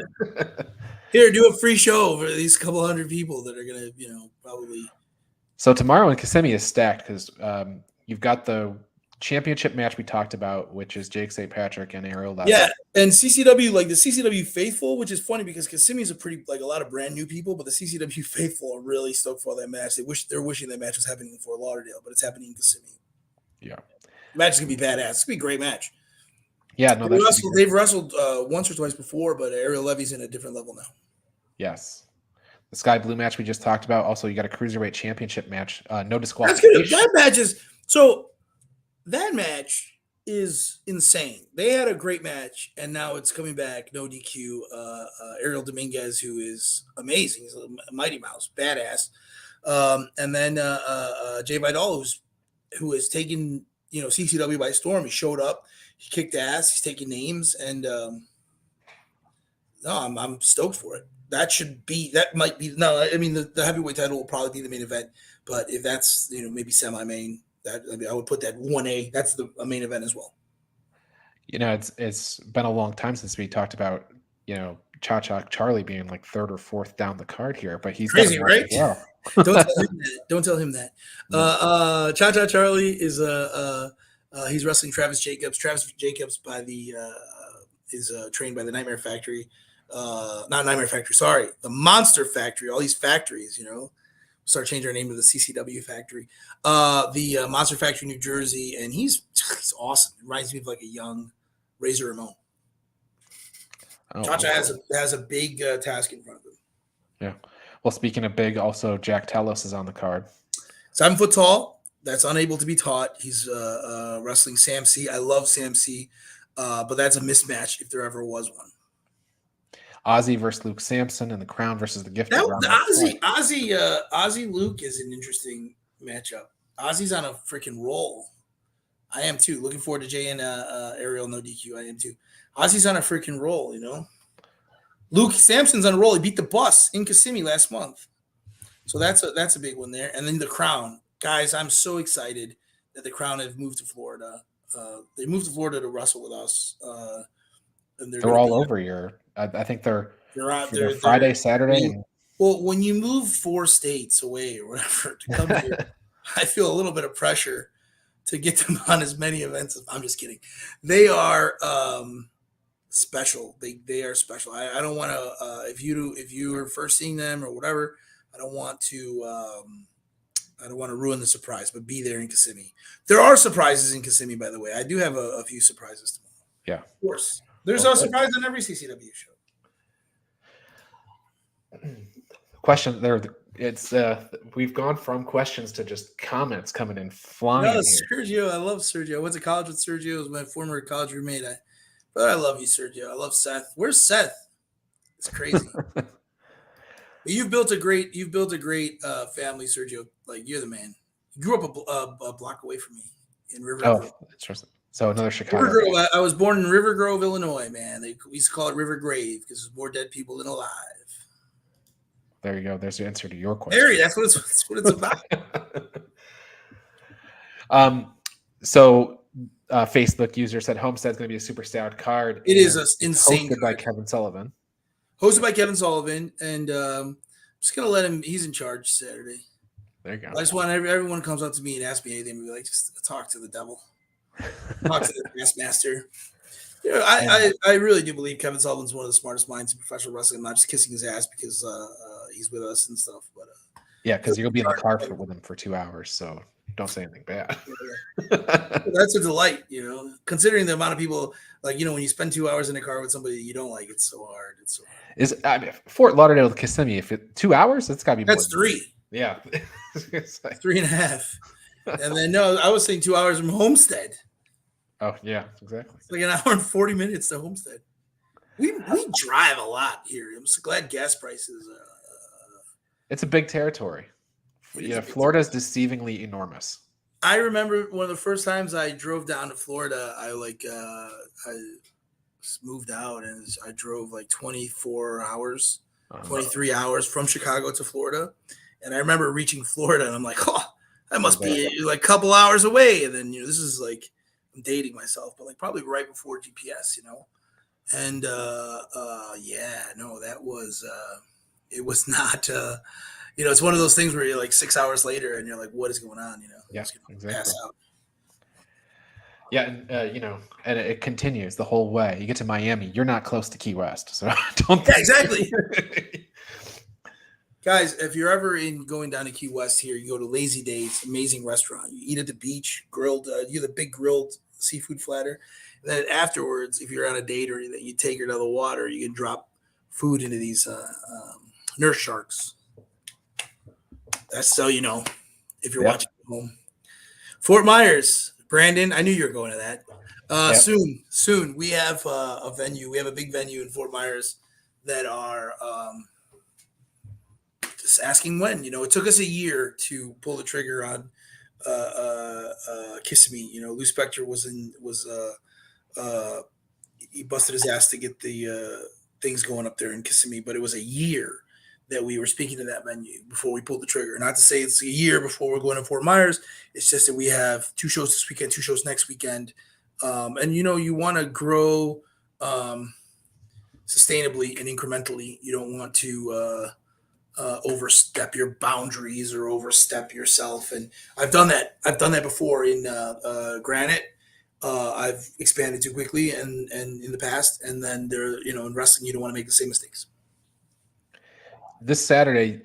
S2: Here, do a free show for these couple hundred people that are gonna, probably.
S1: So tomorrow in Kissimmee is stacked because you've got the championship match we talked about, which is Jake St. Patrick and Ariel Levy.
S2: Yeah, and CCW, like the CCW faithful, which is funny because Kissimmee is a lot of brand new people, but the CCW faithful are really stoked for that match. They're wishing that match was happening in Fort Lauderdale, but it's happening in Kissimmee.
S1: Yeah,
S2: the match is gonna be badass. It's gonna be a great match.
S1: Yeah, no,
S2: they've wrestled once or twice before, but Ariel Levy's in a different level now.
S1: Yes. The Sky Blue match we just talked about. Also, you got a Cruiserweight Championship match. No disqualification.
S2: That match is insane. They had a great match, and now it's coming back. No DQ. Ariel Dominguez, who is amazing. He's a Mighty Mouse, badass. And then Jay Vidal, who has taken CCW by storm. He showed up. He kicked ass. He's taking names, and I'm stoked for it. That might be the heavyweight title will probably be the main event, but if that's maybe semi-main, I would put that 1A. That's a main event as well.
S1: It's been a long time since we talked about Cha-Cha Charlie being like third or fourth down the card here, but he's
S2: crazy, right?
S1: Well.
S2: Don't tell him that. Cha-Cha Charlie is he's wrestling Travis Jacobs. Travis Jacobs is trained by the Nightmare Factory. Not Nightmare Factory, sorry. The Monster Factory. All these factories, start changing our name to the CCW Factory. The Monster Factory, New Jersey, and he's awesome. It reminds me of like a young Razor Ramon. Cha-Cha has a big task in front of him.
S1: Yeah. Well, speaking of big, also Jack Tellos is on the card.
S2: 7 foot tall. That's unable to be taught. He's wrestling Sam C. I love Sam C. But that's a mismatch if there ever was one.
S1: Ozzy versus Luke Sampson and the Crown versus the Gift.
S2: Ozzy Luke is an interesting matchup. Ozzy's on a freaking roll. I am too. Looking forward to Jay and Ariel no DQ. I am too. Ozzy's on a freaking roll, Luke Sampson's on a roll. He beat the Bus in Kissimmee last month. So that's a big one there. And then the Crown. Guys, I'm so excited that the Crown have moved to Florida. They moved to Florida to wrestle with us.
S1: And they're all over here. I think they're Friday, Saturday.
S2: Well, when you move 4 states away or whatever to come here, I feel a little bit of pressure to get them on as many events. I'm just kidding. They are special. They are special. I don't want to. If you are first seeing them or whatever, I don't want to ruin the surprise. But be there in Kissimmee. There are surprises in Kissimmee, by the way. I do have a few surprises tomorrow.
S1: Yeah,
S2: of course. There's a surprise on every CCW show.
S1: Question there. It's we've gone from questions to just comments coming in flying.
S2: No, Sergio, I love Sergio. I went to college with Sergio. He was my former college roommate. But I love you, Sergio. I love Seth. Where's Seth? It's crazy. You've built a great family, Sergio. Like you're the man. You grew up a block away from me in River Grove.
S1: Interesting. So another Chicago.
S2: River Grove, I was born in River Grove, Illinois, man. We used to call it River Grave because there's more dead people than alive.
S1: There you go. There's the answer to your question.
S2: Harry, that's what it's about.
S1: So Facebook user said Homestead's going to be a super stout card.
S2: It is an insane
S1: hosted by Kevin Sullivan.
S2: Hosted by Kevin Sullivan, and I'm just going to let him. He's in charge Saturday.
S1: There you go.
S2: I just want everyone comes up to me and asks me anything. Be like, just talk to the devil. Talk to the Taskmaster. Yeah,
S1: And
S2: I really do believe Kevin Sullivan's one of the smartest minds in professional wrestling. I'm not just kissing his ass because he's with us and stuff, but
S1: yeah, because you'll be in the car
S2: yeah,
S1: with him for 2 hours, so don't say anything bad.
S2: yeah. That's a delight, considering the amount of people like when you spend 2 hours in a car with somebody you don't like, it's so hard. It's so hard.
S1: Is I mean, Fort Lauderdale to Kissimmee? If 2 hours, it's got to be more
S2: That's
S1: than that.
S2: three.
S1: Yeah, it's like,
S2: 3.5. And then no, I was saying 2 hours from Homestead.
S1: oh yeah, exactly.
S2: It's like an hour and 40 minutes to Homestead. We drive a lot here. I'm so glad gas prices.
S1: It's a big territory. Yeah, Florida is deceivingly enormous.
S2: I remember one of the first times I drove down to Florida. I moved out and I drove like 24 hours, 23 hours from Chicago to Florida. And I remember reaching Florida and I'm like, oh, that must be like a couple hours away. And then, this is like, I'm dating myself, but like probably right before GPS, And yeah, no, that was, it was not, it's one of those things where you're like 6 hours later and you're like, what is going on?
S1: Yeah, exactly.
S2: Pass out.
S1: Yeah, and and it continues the whole way. You get to Miami, you're not close to Key West, so don't.
S2: Yeah, exactly. Guys, if you're ever going down to Key West here, you go to Lazy Days, amazing restaurant. You eat at the beach, grilled. You get a big grilled seafood platter. And then afterwards, if you're on a date or anything, you take her to the water. You can drop food into these nurse sharks. That's so if you're watching at home. Fort Myers, Brandon, I knew you were going to that. Soon we have a venue. We have a big venue in Fort Myers that are just asking when. It took us a year to pull the trigger on Kissimmee. Lou Spector he busted his ass to get the things going up there in Kissimmee, but it was a year that we were speaking to that venue before we pulled the trigger. Not to say it's a year before we're going to Fort Myers. It's just that we have 2 shows this weekend, 2 shows next weekend. And, you want to grow sustainably and incrementally. You don't want to overstep your boundaries or overstep yourself. And I've done that. I've done that before in Granite. I've expanded too quickly and in the past. And then in wrestling, you don't want to make the same mistakes.
S1: This Saturday,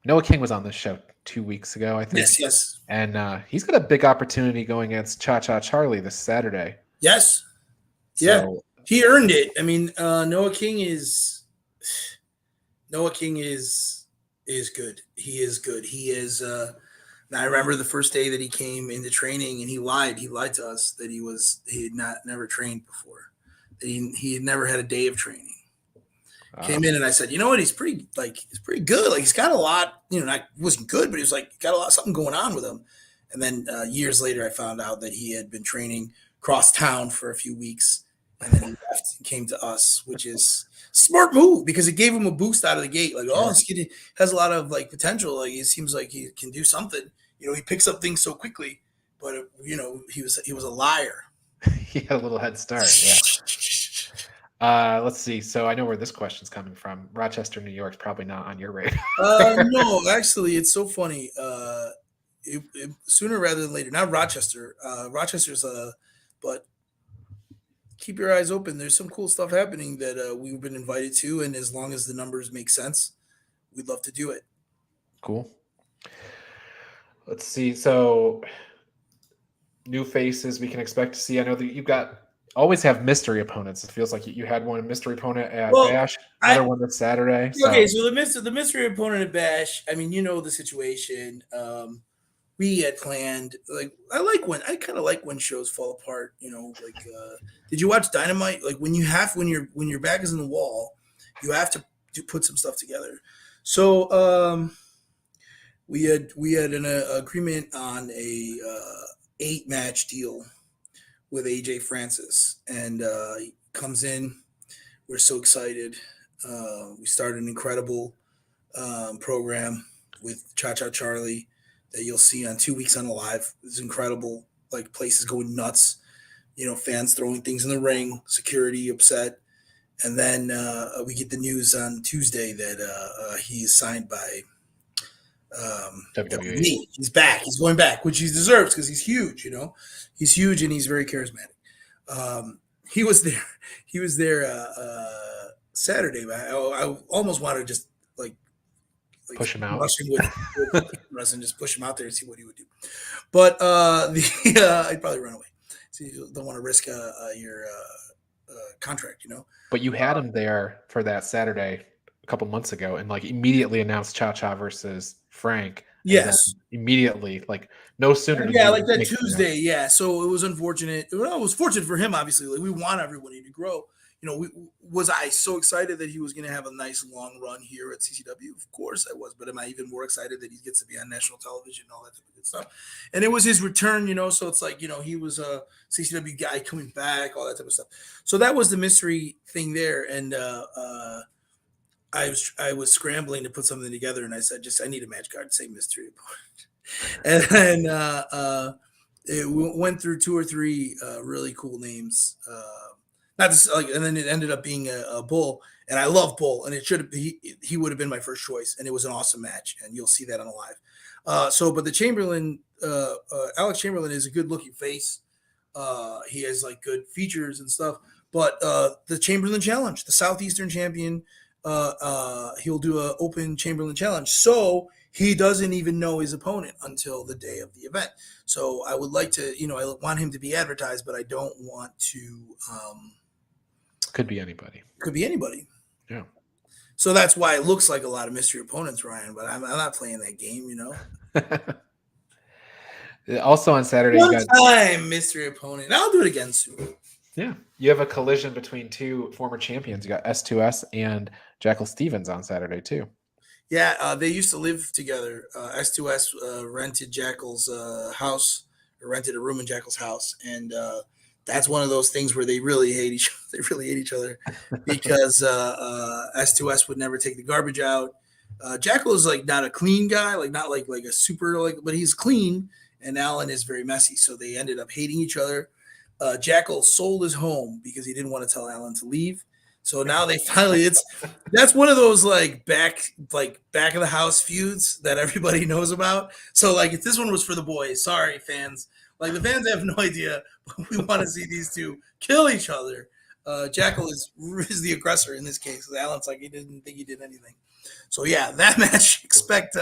S1: Noah King was on this show 2 weeks ago, I think.
S2: Yes.
S1: And he's got a big opportunity going against Cha Cha Charlie this Saturday.
S2: Yes.
S1: So,
S2: yeah. He earned it. I mean, Noah King is good. He is good. He is. I remember the first day that he came into training, and he lied. He lied to us that he had never trained before. That he had never had a day of training. Came in and I said, you know what? He's pretty good. Like he's got a lot. He wasn't good, but he was like got something going on with him. And then years later, I found out that he had been training across town for a few weeks, and then he left and came to us, which is smart move because it gave him a boost out of the gate. Like, oh, this kid has a lot of like potential. Like, it seems like he can do something. He picks up things so quickly, but he was a liar.
S1: He had a little head start. Yeah. Let's see. So I know where this question's coming from. Rochester, New York's probably not on your radar.
S2: No, actually, it's so funny. Sooner rather than later. Not Rochester. Rochester's but keep your eyes open. There's some cool stuff happening that we've been invited to, and as long as the numbers make sense, we'd love to do it.
S1: Cool. Let's see. So new faces we can expect to see. I know that you've got always have mystery opponents. It feels like you had one mystery opponent at Bash, another one this Saturday.
S2: Okay, so the mystery opponent at Bash. I mean, the situation. We had planned. Like, I kind of like when shows fall apart. Did you watch Dynamite? Like when your back is in the wall, you have to put some stuff together. So we had an agreement on a 8-match deal with AJ Francis, and he comes in. We're so excited. We started an incredible program with Cha Cha Charlie that you'll see on 2 weeks on Live. It's incredible. Like, places going nuts. Fans throwing things in the ring, security upset, and then we get the news on Tuesday that he's signed by WWE. He's back. He's going back, which he deserves because he's huge. He's huge and he's very charismatic. he was there. He was there Saturday. But I almost wanted to just like
S1: Push him out.
S2: rush him with Russ and just push him out there and see what he would do. But I'd probably run away. So you don't want to risk your contract, you know.
S1: But you had him there for that Saturday a couple months ago, and like immediately announced Cha Cha versus Frank. And
S2: Yes.
S1: immediately, like no sooner.
S2: Yeah, like that Tuesday. Yeah, so it was unfortunate. Well, it was fortunate for him, obviously. Like we want everybody to grow. You know, was I so excited that he was going to have a nice long run here at CCW? Of course I was, but am I even more excited that he gets to be on national television and all that type of good stuff? And it was his return, you know, so it's like, you know, he was a CCW guy coming back, all that type of stuff. So that was the mystery thing there. And I was scrambling to put something together, and I said, I need a match card, say mystery opponent. And then it went through 2 or 3 really cool names. Not this, like, and then it ended up being a Bull, and I love Bull, and it should have he would have been my first choice, and it was an awesome match, and you'll see that on the live. But the Chamberlain, Alex Chamberlain is a good looking face. He has like good features and stuff. But the Chamberlain Challenge, the Southeastern champion, he'll do an open Chamberlain Challenge. So he doesn't even know his opponent until the day of the event. So I would like to, you know, I want him to be advertised, but I don't want to.
S1: Could be anybody.
S2: Could be anybody.
S1: Yeah.
S2: So that's why it looks like a lot of mystery opponents, Ryan. But I'm not playing that game, you know.
S1: Also on Saturday,
S2: One time mystery opponent. I'll do it again soon.
S1: Yeah, you have a collision between 2 former champions. You got S2S and Jackal Stevens on Saturday too.
S2: Yeah, they used to live together. S2S rented Jackal's house, or rented a room in Jackal's house, and that's one of those things where they really hate each other. They really hate each other because S2S would never take the garbage out. Jackal is like not a clean guy, like not like a super but he's clean. And Alan is very messy, so they ended up hating each other. Jackal sold his home because he didn't want to tell Alan to leave. So now they finally that's one of those like back of the house feuds that everybody knows about. So like if this one was for the boys, sorry fans. Like the fans have no idea. We want to see these two kill each other. Jackal is the aggressor in this case. Alan's like he didn't think he did anything. So yeah, that match expect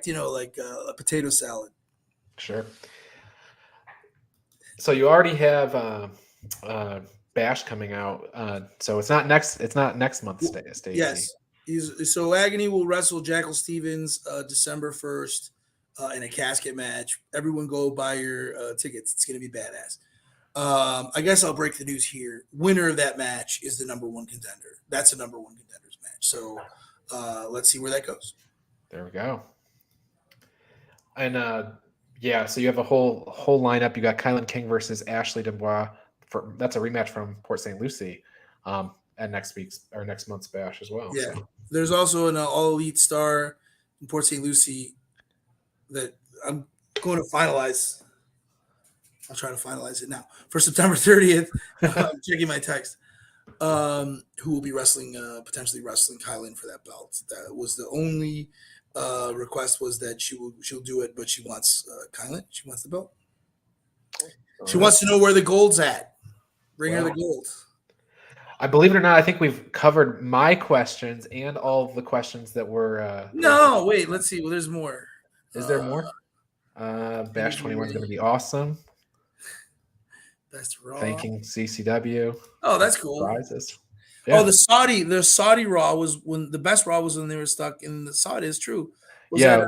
S2: you know like a potato salad.
S1: Sure. So you already have Bash coming out. So it's not next month, Stacey.
S2: Yes. So Agony will wrestle Jackal Stevens December 1st in a casket match. Everyone go buy your tickets. It's going to be badass. I guess I'll break the news here. Winner of that match is the number 1 contender. That's a number 1 contenders match. So let's see where that goes.
S1: There we go. And yeah, so you have a whole lineup. You got Kylan King versus Ashley Dubois. That's a rematch from Port St. Lucie at next month's Bash as well.
S2: Yeah,
S1: so.
S2: There's also an All Elite Star in Port St. Lucie that I'm going to finalize. I'll try to finalize it now for September 30th. I'm checking my text. Who will be potentially wrestling Kylan for that belt? That was the only request, was that she'll do it, but she wants Kylan. She wants the belt. She wants to know where the gold's at. Bring her the gold.
S1: I believe it or not, I think we've covered my questions and all of the questions that were.
S2: No, wait. Let's see. Well, there's more.
S1: Is there more? Bash 21 is going to be awesome.
S2: Best Raw.
S1: Thanking CCW.
S2: Oh, that's cool.
S1: Prizes. Yeah.
S2: Oh, the Saudi Raw was when the best Raw was when they were stuck in the Saudi. Is true.
S1: That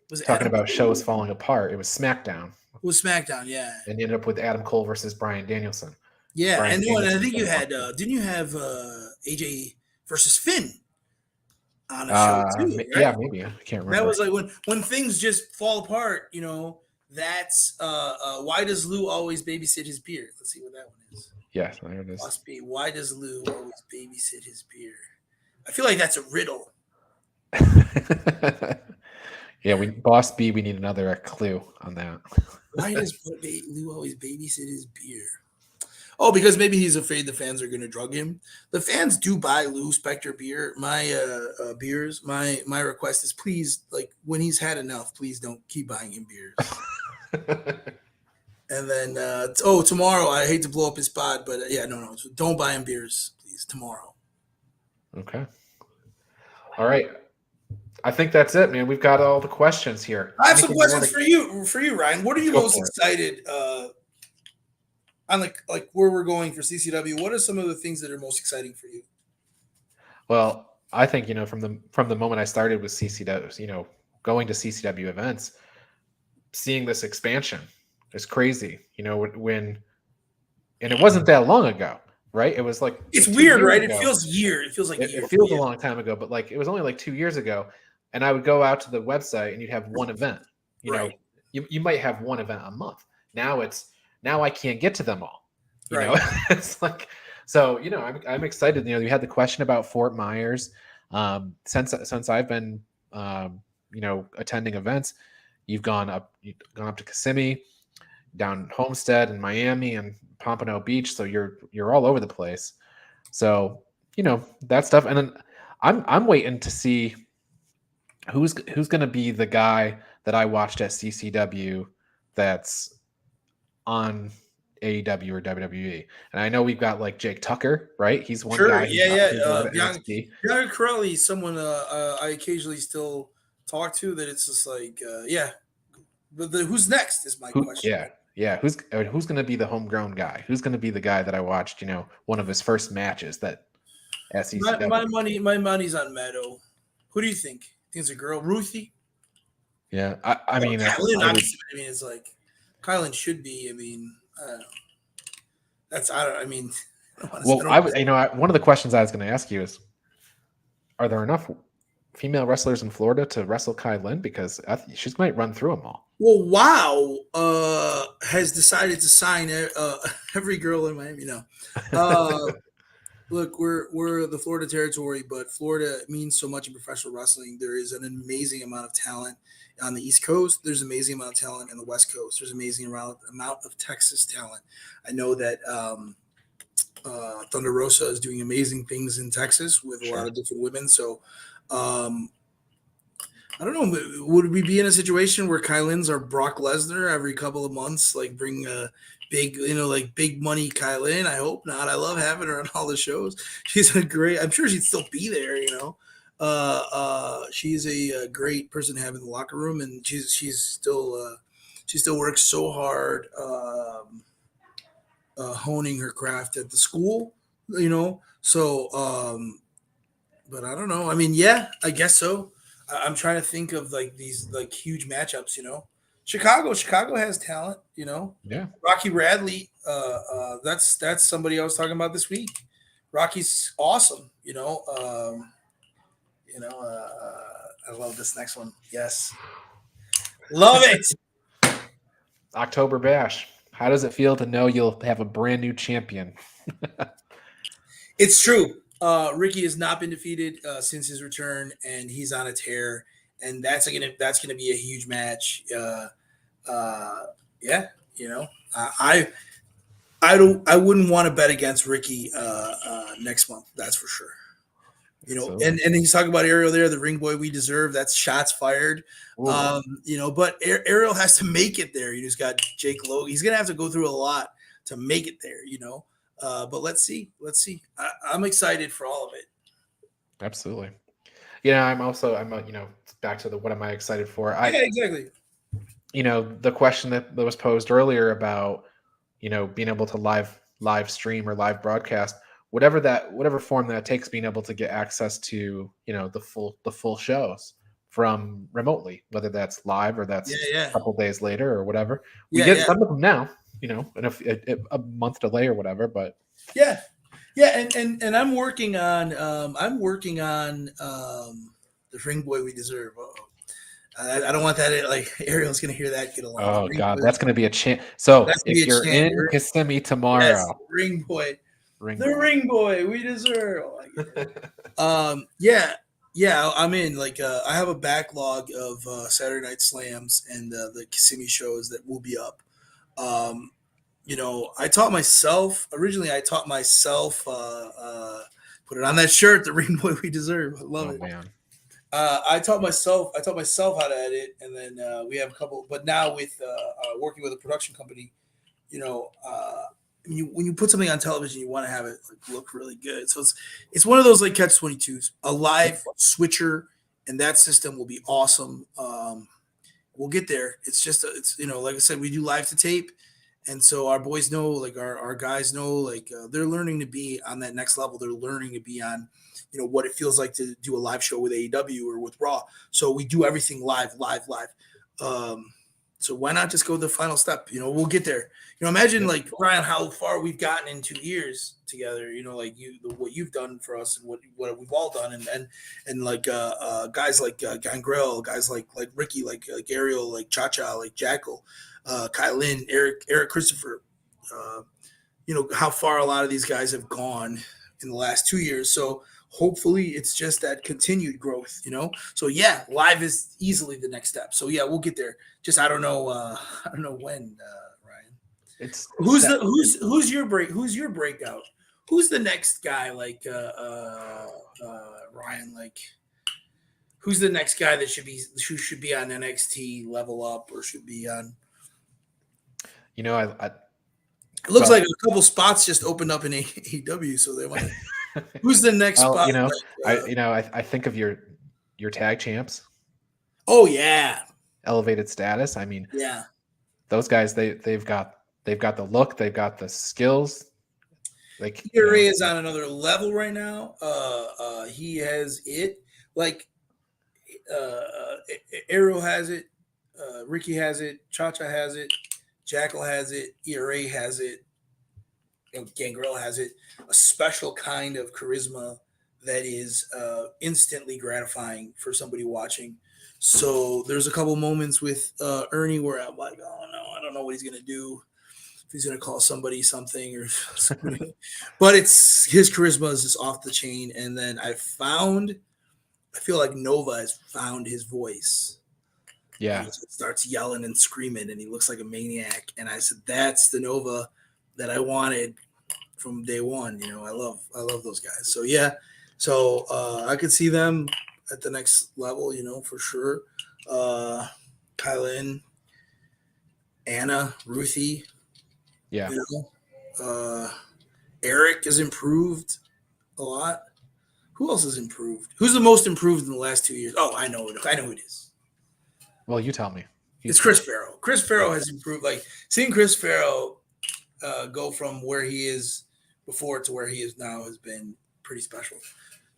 S1: was talking about shows falling apart. It was SmackDown.
S2: It was SmackDown, yeah.
S1: And you ended up with Adam Cole versus Bryan Danielson.
S2: Yeah, and I think you had didn't you have AJ versus Finn on a show too? Right?
S1: Yeah, maybe. I can't remember.
S2: That was like when things just fall apart, you know. That's why does Lou always babysit his beer? Let's see what that one is.
S1: Yes, there it is.
S2: Must be, why does Lou always babysit his beer? I feel like that's a riddle.
S1: Yeah, Boss B, we need another clue on that.
S2: Why does Lou always babysit his beer? Oh, because maybe he's afraid the fans are going to drug him. The fans do buy Lou Spector beer. My beers. My request is, please, like when he's had enough, please don't keep buying him beers. And then tomorrow, I hate to blow up his spot, but yeah, no, don't buy him beers, please. Tomorrow.
S1: Okay. All right. I think that's it, man. We've got all the questions here.
S2: I have some
S1: Anything you want
S2: questions
S1: to
S2: for you, Ryan. What are you
S1: go
S2: most
S1: for it?
S2: excited on like where we're going for CCW? What are some of the things that are most exciting for you?
S1: Well, I think, from the moment I started with CCW, going to CCW events, seeing this expansion is crazy. And it wasn't that long ago, right? It was like
S2: It's
S1: 2 years
S2: weird, right? It
S1: ago.
S2: feels year. It feels like
S1: It
S2: years.
S1: feels a
S2: Yeah.
S1: long time ago, but like it was only like 2 years ago. And I would go out to the website and you'd have one event. You know,
S2: Right.
S1: you might have one event a month. Now I can't get to them all.
S2: Right.
S1: It's like so. I'm excited. We had the question about Fort Myers. Since I've been attending events, you've gone up to Kissimmee, down Homestead and Miami and Pompano Beach. So you're all over the place. So that stuff, and then I'm waiting to see who's going to be the guy that I watched at CCW that's on AEW or WWE. And I know we've got like Jake Tucker, right? He's one
S2: Sure.
S1: guy
S2: Yeah.
S1: who's over
S2: Yeah.
S1: to NXT.
S2: Bianca Corelli is someone I occasionally still talk to. That it's just like, yeah. But who's next is my
S1: Who?
S2: question.
S1: Yeah. Who's going to be the homegrown guy? Who's going to be the guy that I watched? One of his first matches that at CCW.
S2: My money's on Meadow. Who do you think? Think it's a girl, Ruthie?
S1: Yeah, I mean,
S2: Kylan,
S1: I would.
S2: obviously. I mean, it's like Kylan should be. I mean, I don't know. That's I don't. I mean, I don't want to.
S1: Well, I would. One of the questions I was going to ask you is, are there enough female wrestlers in Florida to wrestle Kai Lynn? Because she might run through them all.
S2: Well, WoW has decided to sign every girl in Miami. No, look, we're the Florida territory, but Florida means so much in professional wrestling. There is an amazing amount of talent on the East Coast. There's an amazing amount of talent on the West Coast. There's an amazing amount of Texas talent. I know that Thunder Rosa is doing amazing things in Texas with a lot of different women. So I don't know. Would we be in a situation where Kylan's our Brock Lesnar every couple of months, like bring a big, like big money Kylan? I hope not. I love having her on all the shows. She's a great. I'm sure she'd still be there. She's a great person to have in the locker room, and she still works so hard honing her craft at the school. So but I don't know. I mean, yeah, I guess so. I'm trying to think of like these like huge matchups. Chicago has talent.
S1: Yeah.
S2: Rocky Radley. That's somebody I was talking about this week. Rocky's awesome. I love this next one. Yes, love it.
S1: October Bash. How does it feel to know you'll have a brand new champion?
S2: It's true. Ricky has not been defeated since his return, and he's on a tear. And that's gonna be a huge match. Yeah, I wouldn't want to bet against Ricky next month. That's for sure. And he's talking about Ariel there, the ring boy we deserve. That's shots fired. But Ariel has to make it there. He's got Jake Logan. He's gonna have to go through a lot to make it there. But let's see. I'm excited for all of it.
S1: Absolutely. I'm back to what am I excited for?
S2: Yeah, exactly.
S1: The question that was posed earlier about, being able to live stream or live broadcast, whatever form that takes, being able to get access to, the full shows from remotely, whether that's live or that's a couple days later or whatever. We get some of them now, in a month delay or whatever, but
S2: yeah. And I'm working on the ring boy we deserve. I don't want that. Like Ariel's gonna hear that. Get along.
S1: Oh God, that's gonna be a chant. So if you're in Kissimmee tomorrow,
S2: yes, ring boy, ring boy we deserve. Yeah, I'm in. Like I have a backlog of Saturday Night Slams and the Kissimmee shows that will be up. I taught myself originally. Put it on that shirt, the ring boy we deserve. I love it.
S1: Man.
S2: I taught myself how to edit, and then we have a couple. But now with working with a production company, when you put something on television, you want to have it look really good. So it's one of those like catch-22s. A live switcher and that system will be awesome. We'll get there. It's just like I said, we do live to tape, and so our boys know, like our guys know, like they're learning to be on that next level. They're learning to be on what it feels like to do a live show with AEW or with Raw. So we do everything live. So why not just go the final step? We'll get there. Imagine like Ryan, how far we've gotten in 2 years together. Like what you've done for us and what we've all done, and like guys like Gangrel, guys like Ricky, like Ariel, like Cha-Cha, like Jackal, Kylin, Eric Christopher. How far a lot of these guys have gone in the last 2 years. So hopefully it's just that continued growth, So yeah, live is easily the next step. So yeah, we'll get there. Just I don't know when, Ryan. Who's your breakout? Who's the next guy like Ryan? Like who's the next guy that who should be on NXT Level Up or should be on? It looks like a couple spots just opened up in AEW, so they want. Who's the next spot?
S1: I think of your tag champs.
S2: Oh yeah,
S1: elevated status. I mean,
S2: yeah,
S1: those guys they've got the look, they've got the skills. Like
S2: ERA is on another level right now. He has it. Like Arrow has it. Ricky has it. Cha-Cha has it. Jackal has it. ERA has it. Gangrel has it. A special kind of charisma that is instantly gratifying for somebody watching. So there's a couple moments with Ernie where I'm like, oh no, I don't know what he's gonna do. If he's gonna call somebody something or something. But it's his charisma is just off the chain. And then I feel like Nova has found his voice.
S1: Yeah.
S2: He starts yelling and screaming and he looks like a maniac. And I said, that's the Nova that I wanted from day one. I love those guys. So yeah. So I could see them at the next level, for sure. Kylan, Anna, Ruthie.
S1: Yeah.
S2: Eric has improved a lot. Who else has improved? Who's the most improved in the last 2 years? Oh, I know who it is.
S1: Well, you tell me.
S2: It's Chris Farrow. Chris Farrow has improved. Like seeing Chris Farrow go from where he is before to where he is now has been pretty special.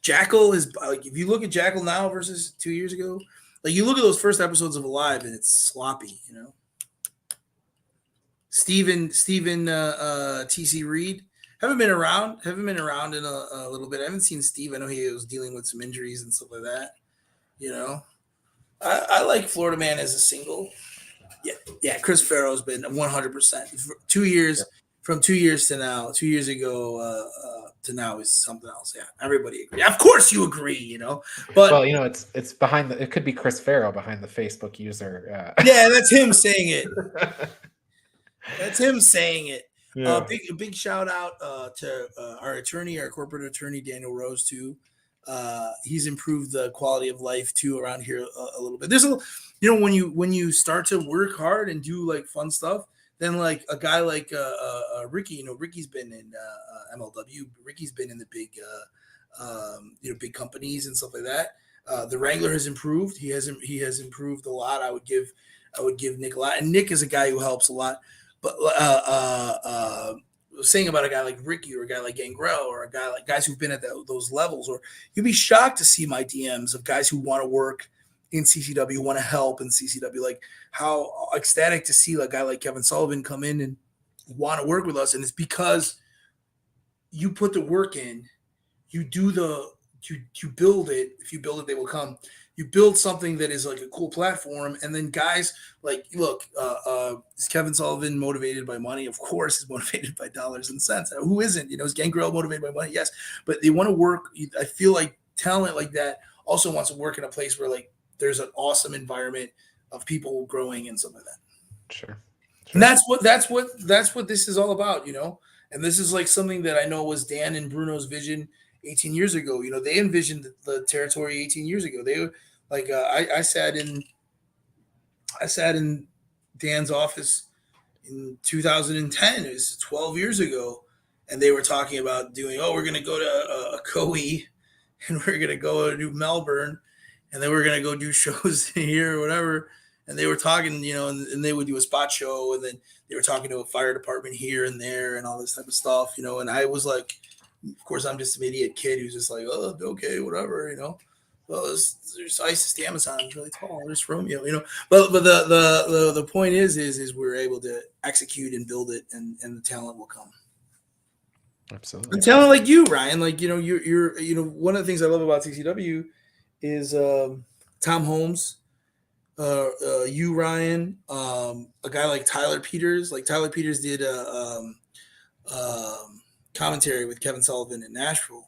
S2: Jackal is like, if you look at Jackal now versus 2 years ago, like you look at those first episodes of Alive and it's sloppy, Steven TC Reed haven't been around in a little bit. I haven't seen Steve. I know he was dealing with some injuries and stuff like that. I like Florida Man as a single. Yeah. Chris Farrow's been 100%. 2 years from 2 years to now. 2 years ago to now is something else. Yeah, everybody agrees. Of course you agree. But
S1: it's behind it could be Chris Farrow behind the Facebook user.
S2: Yeah, that's him saying it. That's him saying it. Yeah. Big shout out to our corporate attorney Daniel Rose too. He's improved the quality of life too around here a little bit. There's when you start to work hard and do like fun stuff, then like a guy like Ricky, Ricky's been in MLW. Ricky's been in the big big companies and stuff like that. The Wrangler has improved. He has improved a lot. I would give Nick a lot, and Nick is a guy who helps a lot. But saying about a guy like Ricky or a guy like Gangrel or a guy like guys who've been at those levels, or you'd be shocked to see my DMs of guys who want to work in CCW, want to help in CCW, like how ecstatic to see a guy like Kevin Sullivan come in and want to work with us. And it's because you put the work in, you build it. If you build it, they will come. You build something that is like a cool platform, and then guys like, look, is Kevin Sullivan motivated by money? Of course, he's motivated by dollars and cents. Who isn't? Is Gangrel motivated by money? Yes, but they want to work. I feel like talent like that also wants to work in a place where like there's an awesome environment of people growing and stuff like that.
S1: Sure.
S2: And that's what this is all about, And this is like something that I know was Dan and Bruno's vision 18 years ago. They envisioned the territory 18 years ago. They were like, I sat in Dan's office, in 2010. It was 12 years ago, and they were talking about doing. Oh, we're gonna go to Koei, and we're gonna go to Melbourne, and then we're gonna go do shows here or whatever. And they were talking, and they would do a spot show, and then they were talking to a fire department here and there, and all this type of stuff, And I was like, of course, I'm just an idiot kid who's just like, oh, okay, whatever. Well, there's ISIS to Amazon. It's really tall. There's Romeo. But the point is we're able to execute and build it, and the talent will come.
S1: Absolutely.
S2: And talent like you, Ryan, like you're one of the things I love about CCW is Tom Holmes, you, Ryan, a guy like Tyler Peters. Like Tyler Peters did a commentary with Kevin Sullivan in Nashville,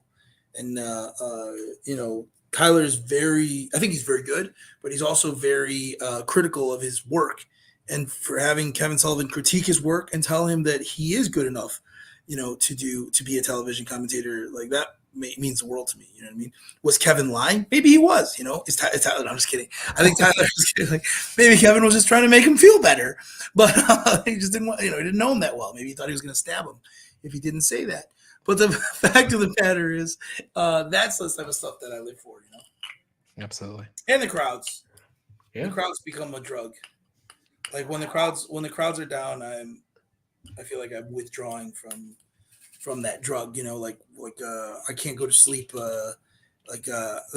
S2: and Tyler's I think he's very good, but he's also very critical of his work. And for having Kevin Sullivan critique his work and tell him that he is good enough, to be a television commentator, like that means the world to me. You know what I mean? Was Kevin lying? Maybe he was. Is Tyler? No, I'm just kidding. I think Tyler was kidding. Like maybe Kevin was just trying to make him feel better, but he just didn't want. He didn't know him that well. Maybe he thought he was going to stab him if he didn't say that. But the fact of the matter is, that's the type of stuff that I live for.
S1: Absolutely.
S2: And the crowds.
S1: Yeah.
S2: The crowds become a drug. Like when the crowds are down, I feel like I'm withdrawing from that drug. I can't go to sleep. The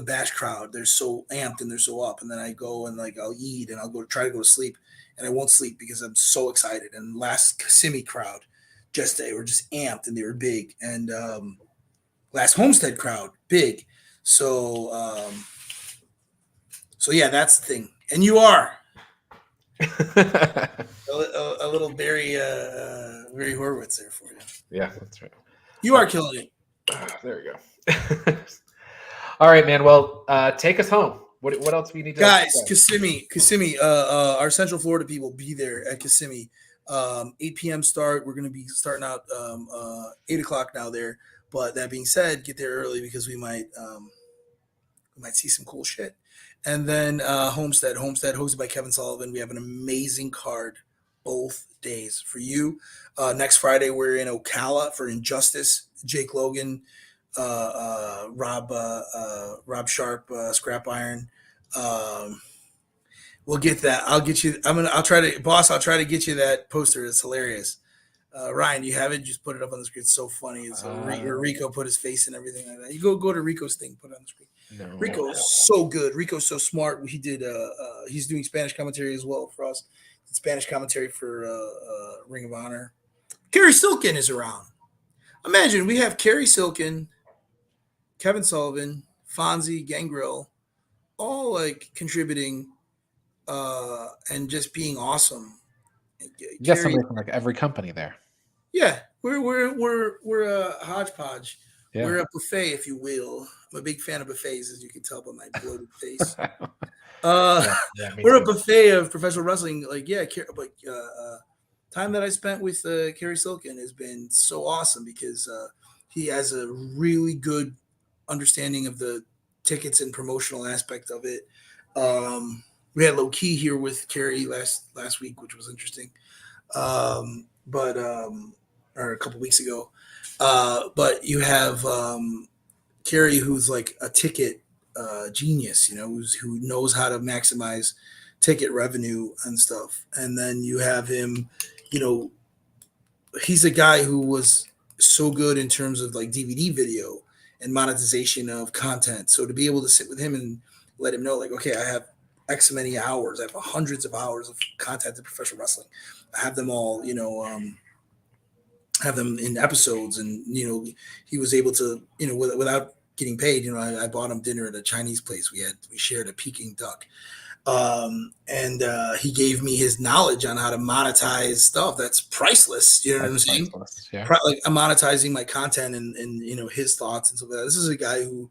S2: bash crowd, they're so amped and they're so up, and then I go and I'll eat and I'll try to go to sleep, and I won't sleep because I'm so excited. And last Kissimmee crowd, they were just amped and they were big, and last Homestead crowd, big. So yeah, that's the thing. And you are a little Barry Horowitz there for you.
S1: Yeah, that's right.
S2: You are killing it.
S1: There we go. All right, man. Well, take us home. What else do we need to
S2: guys? Kissimmee. Our Central Florida people, be there at Kissimmee. 8 p.m. start. We're going to be starting out 8 o'clock now there. But that being said, get there early because we might see some cool shit. And then Homestead hosted by Kevin Sullivan. We have an amazing card both days for you. Next Friday, we're in Ocala for Injustice. Jake Logan, Rob Sharp, Scrap Iron. We'll get that. I'll try to get you that poster. It's hilarious. Ryan, do you have it? Just put it up on the screen. It's so funny. It's where Rico put his face and everything like that. You go to Rico's thing, put it on the screen.
S1: No.
S2: Rico's so good. Rico's so smart. He did. He's doing Spanish commentary as well for us. Spanish commentary for Ring of Honor. Kerry Silkin is around. Imagine we have Kerry Silkin, Kevin Sullivan, Fonzie, Gangrel, all contributing and just being awesome.
S1: Yes, somebody from every company there.
S2: Yeah, we're a hodgepodge.
S1: Yeah.
S2: We're a buffet, if you will. I'm a big fan of buffets, as you can tell by my bloated face. We're a buffet of professional wrestling. Time that I spent with Kerry Silkin has been so awesome because he has a really good understanding of the tickets and promotional aspect of it. We had low key here with Kerry last week, which was interesting. Or a couple weeks ago. But you have Kerry, who's like a ticket genius, who knows how to maximize ticket revenue and stuff. And then you have him, he's a guy who was so good in terms of DVD video and monetization of content. So to be able to sit with him and let him know, okay, I have X many hours, I have hundreds of hours of content in professional wrestling. I have them all, have them in episodes, and he was able to without getting paid. I bought him dinner at a Chinese place. We shared a Peking duck, and he gave me his knowledge on how to monetize stuff that's priceless. You know what I'm saying?
S1: Yeah.
S2: I'm monetizing my content and his thoughts and stuff like that. This is a guy who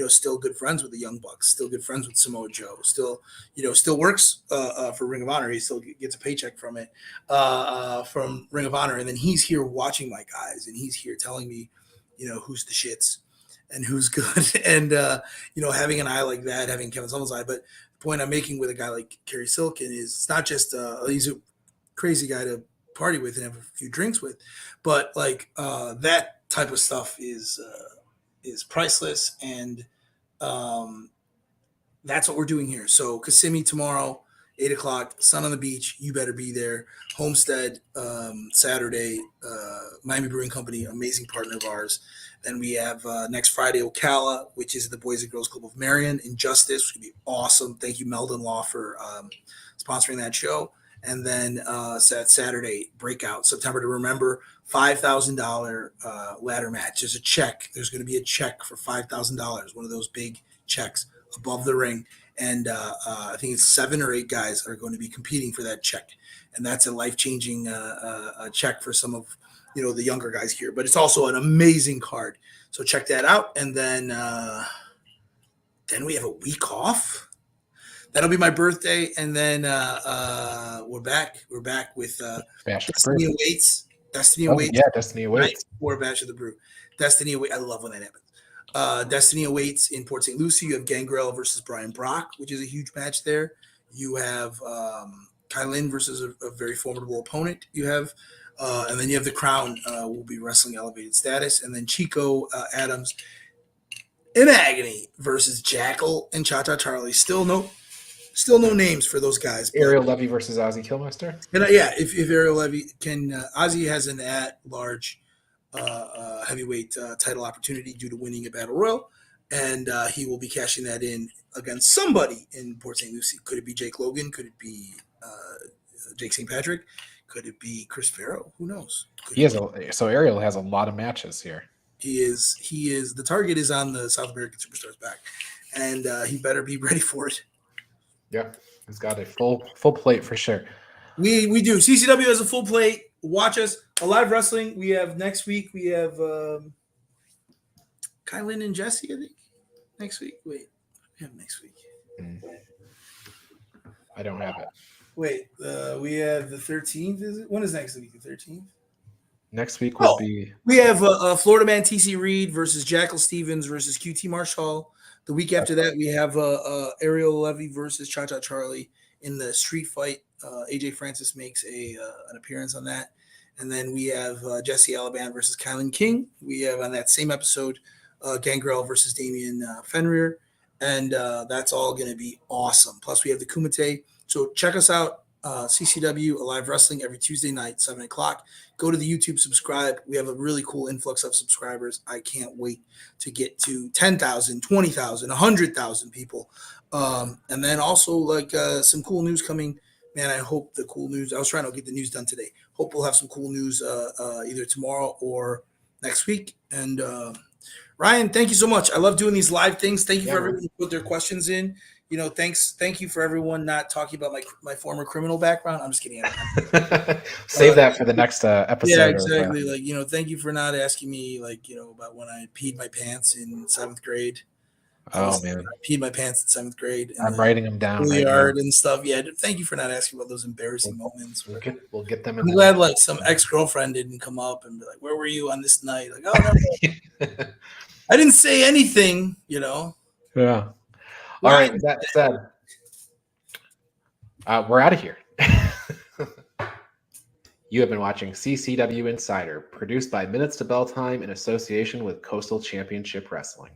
S2: still good friends with the Young Bucks, still good friends with Samoa Joe, still works for Ring of Honor. He still gets a paycheck from it, from Ring of Honor. And then he's here watching my guys, and he's here telling me, who's the shits and who's good. And, having an eye like that, having Kevin Sullivan's eye. But the point I'm making with a guy like Kerry Silkin is it's not just, he's a crazy guy to party with and have a few drinks with. But like that type of stuff is priceless, and um, that's what we're doing here. So Kissimmee tomorrow, 8 o'clock, Sun on the Beach. You better be there. Homestead Saturday, Miami Brewing Company, amazing partner of ours. Then we have next Friday Ocala, which is the Boys and Girls Club of Marion. Injustice, which would be awesome. Thank you, Meldon Law, for sponsoring that show. And then Saturday Breakout, September to Remember, $5,000 ladder match. There's a check. There's going to be a check for $5,000. One of those big checks above the ring, and I think it's 7 or 8 guys are going to be competing for that check, and that's a life-changing check for some of the younger guys here. But it's also an amazing card, so check that out. And then we have a week off. That'll be my birthday, and then we're back. We're back with Destiny Awaits. Destiny Awaits.
S1: Yeah, Destiny Awaits.
S2: Before Bash of the Brew. Destiny Awaits. I love when that happens. Destiny Awaits in Port St. Lucie. You have Gangrel versus Brian Brock, which is a huge match there. You have Kylin versus a very formidable opponent. You have, and then you have the Crown will be wrestling elevated status, and then Chico Adams in Agony versus Jackal and Cha-Cha Charlie. Still no names for those guys.
S1: Ariel Levy versus Ozzy Killmaster.
S2: And if Ariel Levy can, Ozzy has an at-large heavyweight title opportunity due to winning a battle royal, and he will be cashing that in against somebody in Port St. Lucie. Could it be Jake Logan? Could it be Jake St. Patrick? Could it be Chris Farrow? Who knows?
S1: So Ariel has a lot of matches here.
S2: He is. The target is on the South American Superstars back, and he better be ready for it.
S1: Yeah, he's got a full plate for sure.
S2: We do. CCW has a full plate. Watch us. Alive Wrestling. We have next week. We have Kylin and Jesse, I think. Next week. Wait. We have next week.
S1: I don't have it.
S2: Wait. We have the 13th. Is it? When is next week? The 13th?
S1: Next week will be.
S2: We have Florida Man TC Reed versus Jackal Stevens versus QT Marshall. The week after that, we have Ariel Levy versus Cha-Cha Charlie in the street fight. AJ Francis makes an appearance on that. And then we have Jesse Alabama versus Kylan King. We have on that same episode Gangrel versus Damian Fenrir. And that's all going to be awesome. Plus, we have the Kumite. So check us out, CCW Alive Wrestling, every Tuesday night, 7 o'clock. Go to the YouTube, subscribe. We have a really cool influx of subscribers. I can't wait to get to 10,000, 20,000, 100,000 people. And then also some cool news coming. Man, I hope the cool news. I was trying to get the news done today. Hope we'll have some cool news either tomorrow or next week. And Ryan, thank you so much. I love doing these live things. Thank you for everyone who put their questions in. Thank you for everyone not talking about my former criminal background. I'm just kidding.
S1: Save that for the next episode.
S2: Yeah, exactly. Thank you for not asking me, about when I peed my pants in 7th grade.
S1: Man,
S2: I peed my pants in 7th grade.
S1: I'm writing them down.
S2: Yard and stuff. Yeah, thank you for not asking about those embarrassing moments.
S1: We'll get them.
S2: I'm glad some ex-girlfriend didn't come up and be like, "Where were you on this night?" Like, oh no, I didn't say anything.
S1: Yeah. All right. That said, we're out of here. You have been watching CCW Insider, produced by Minutes to Bell Time in association with Coastal Championship Wrestling.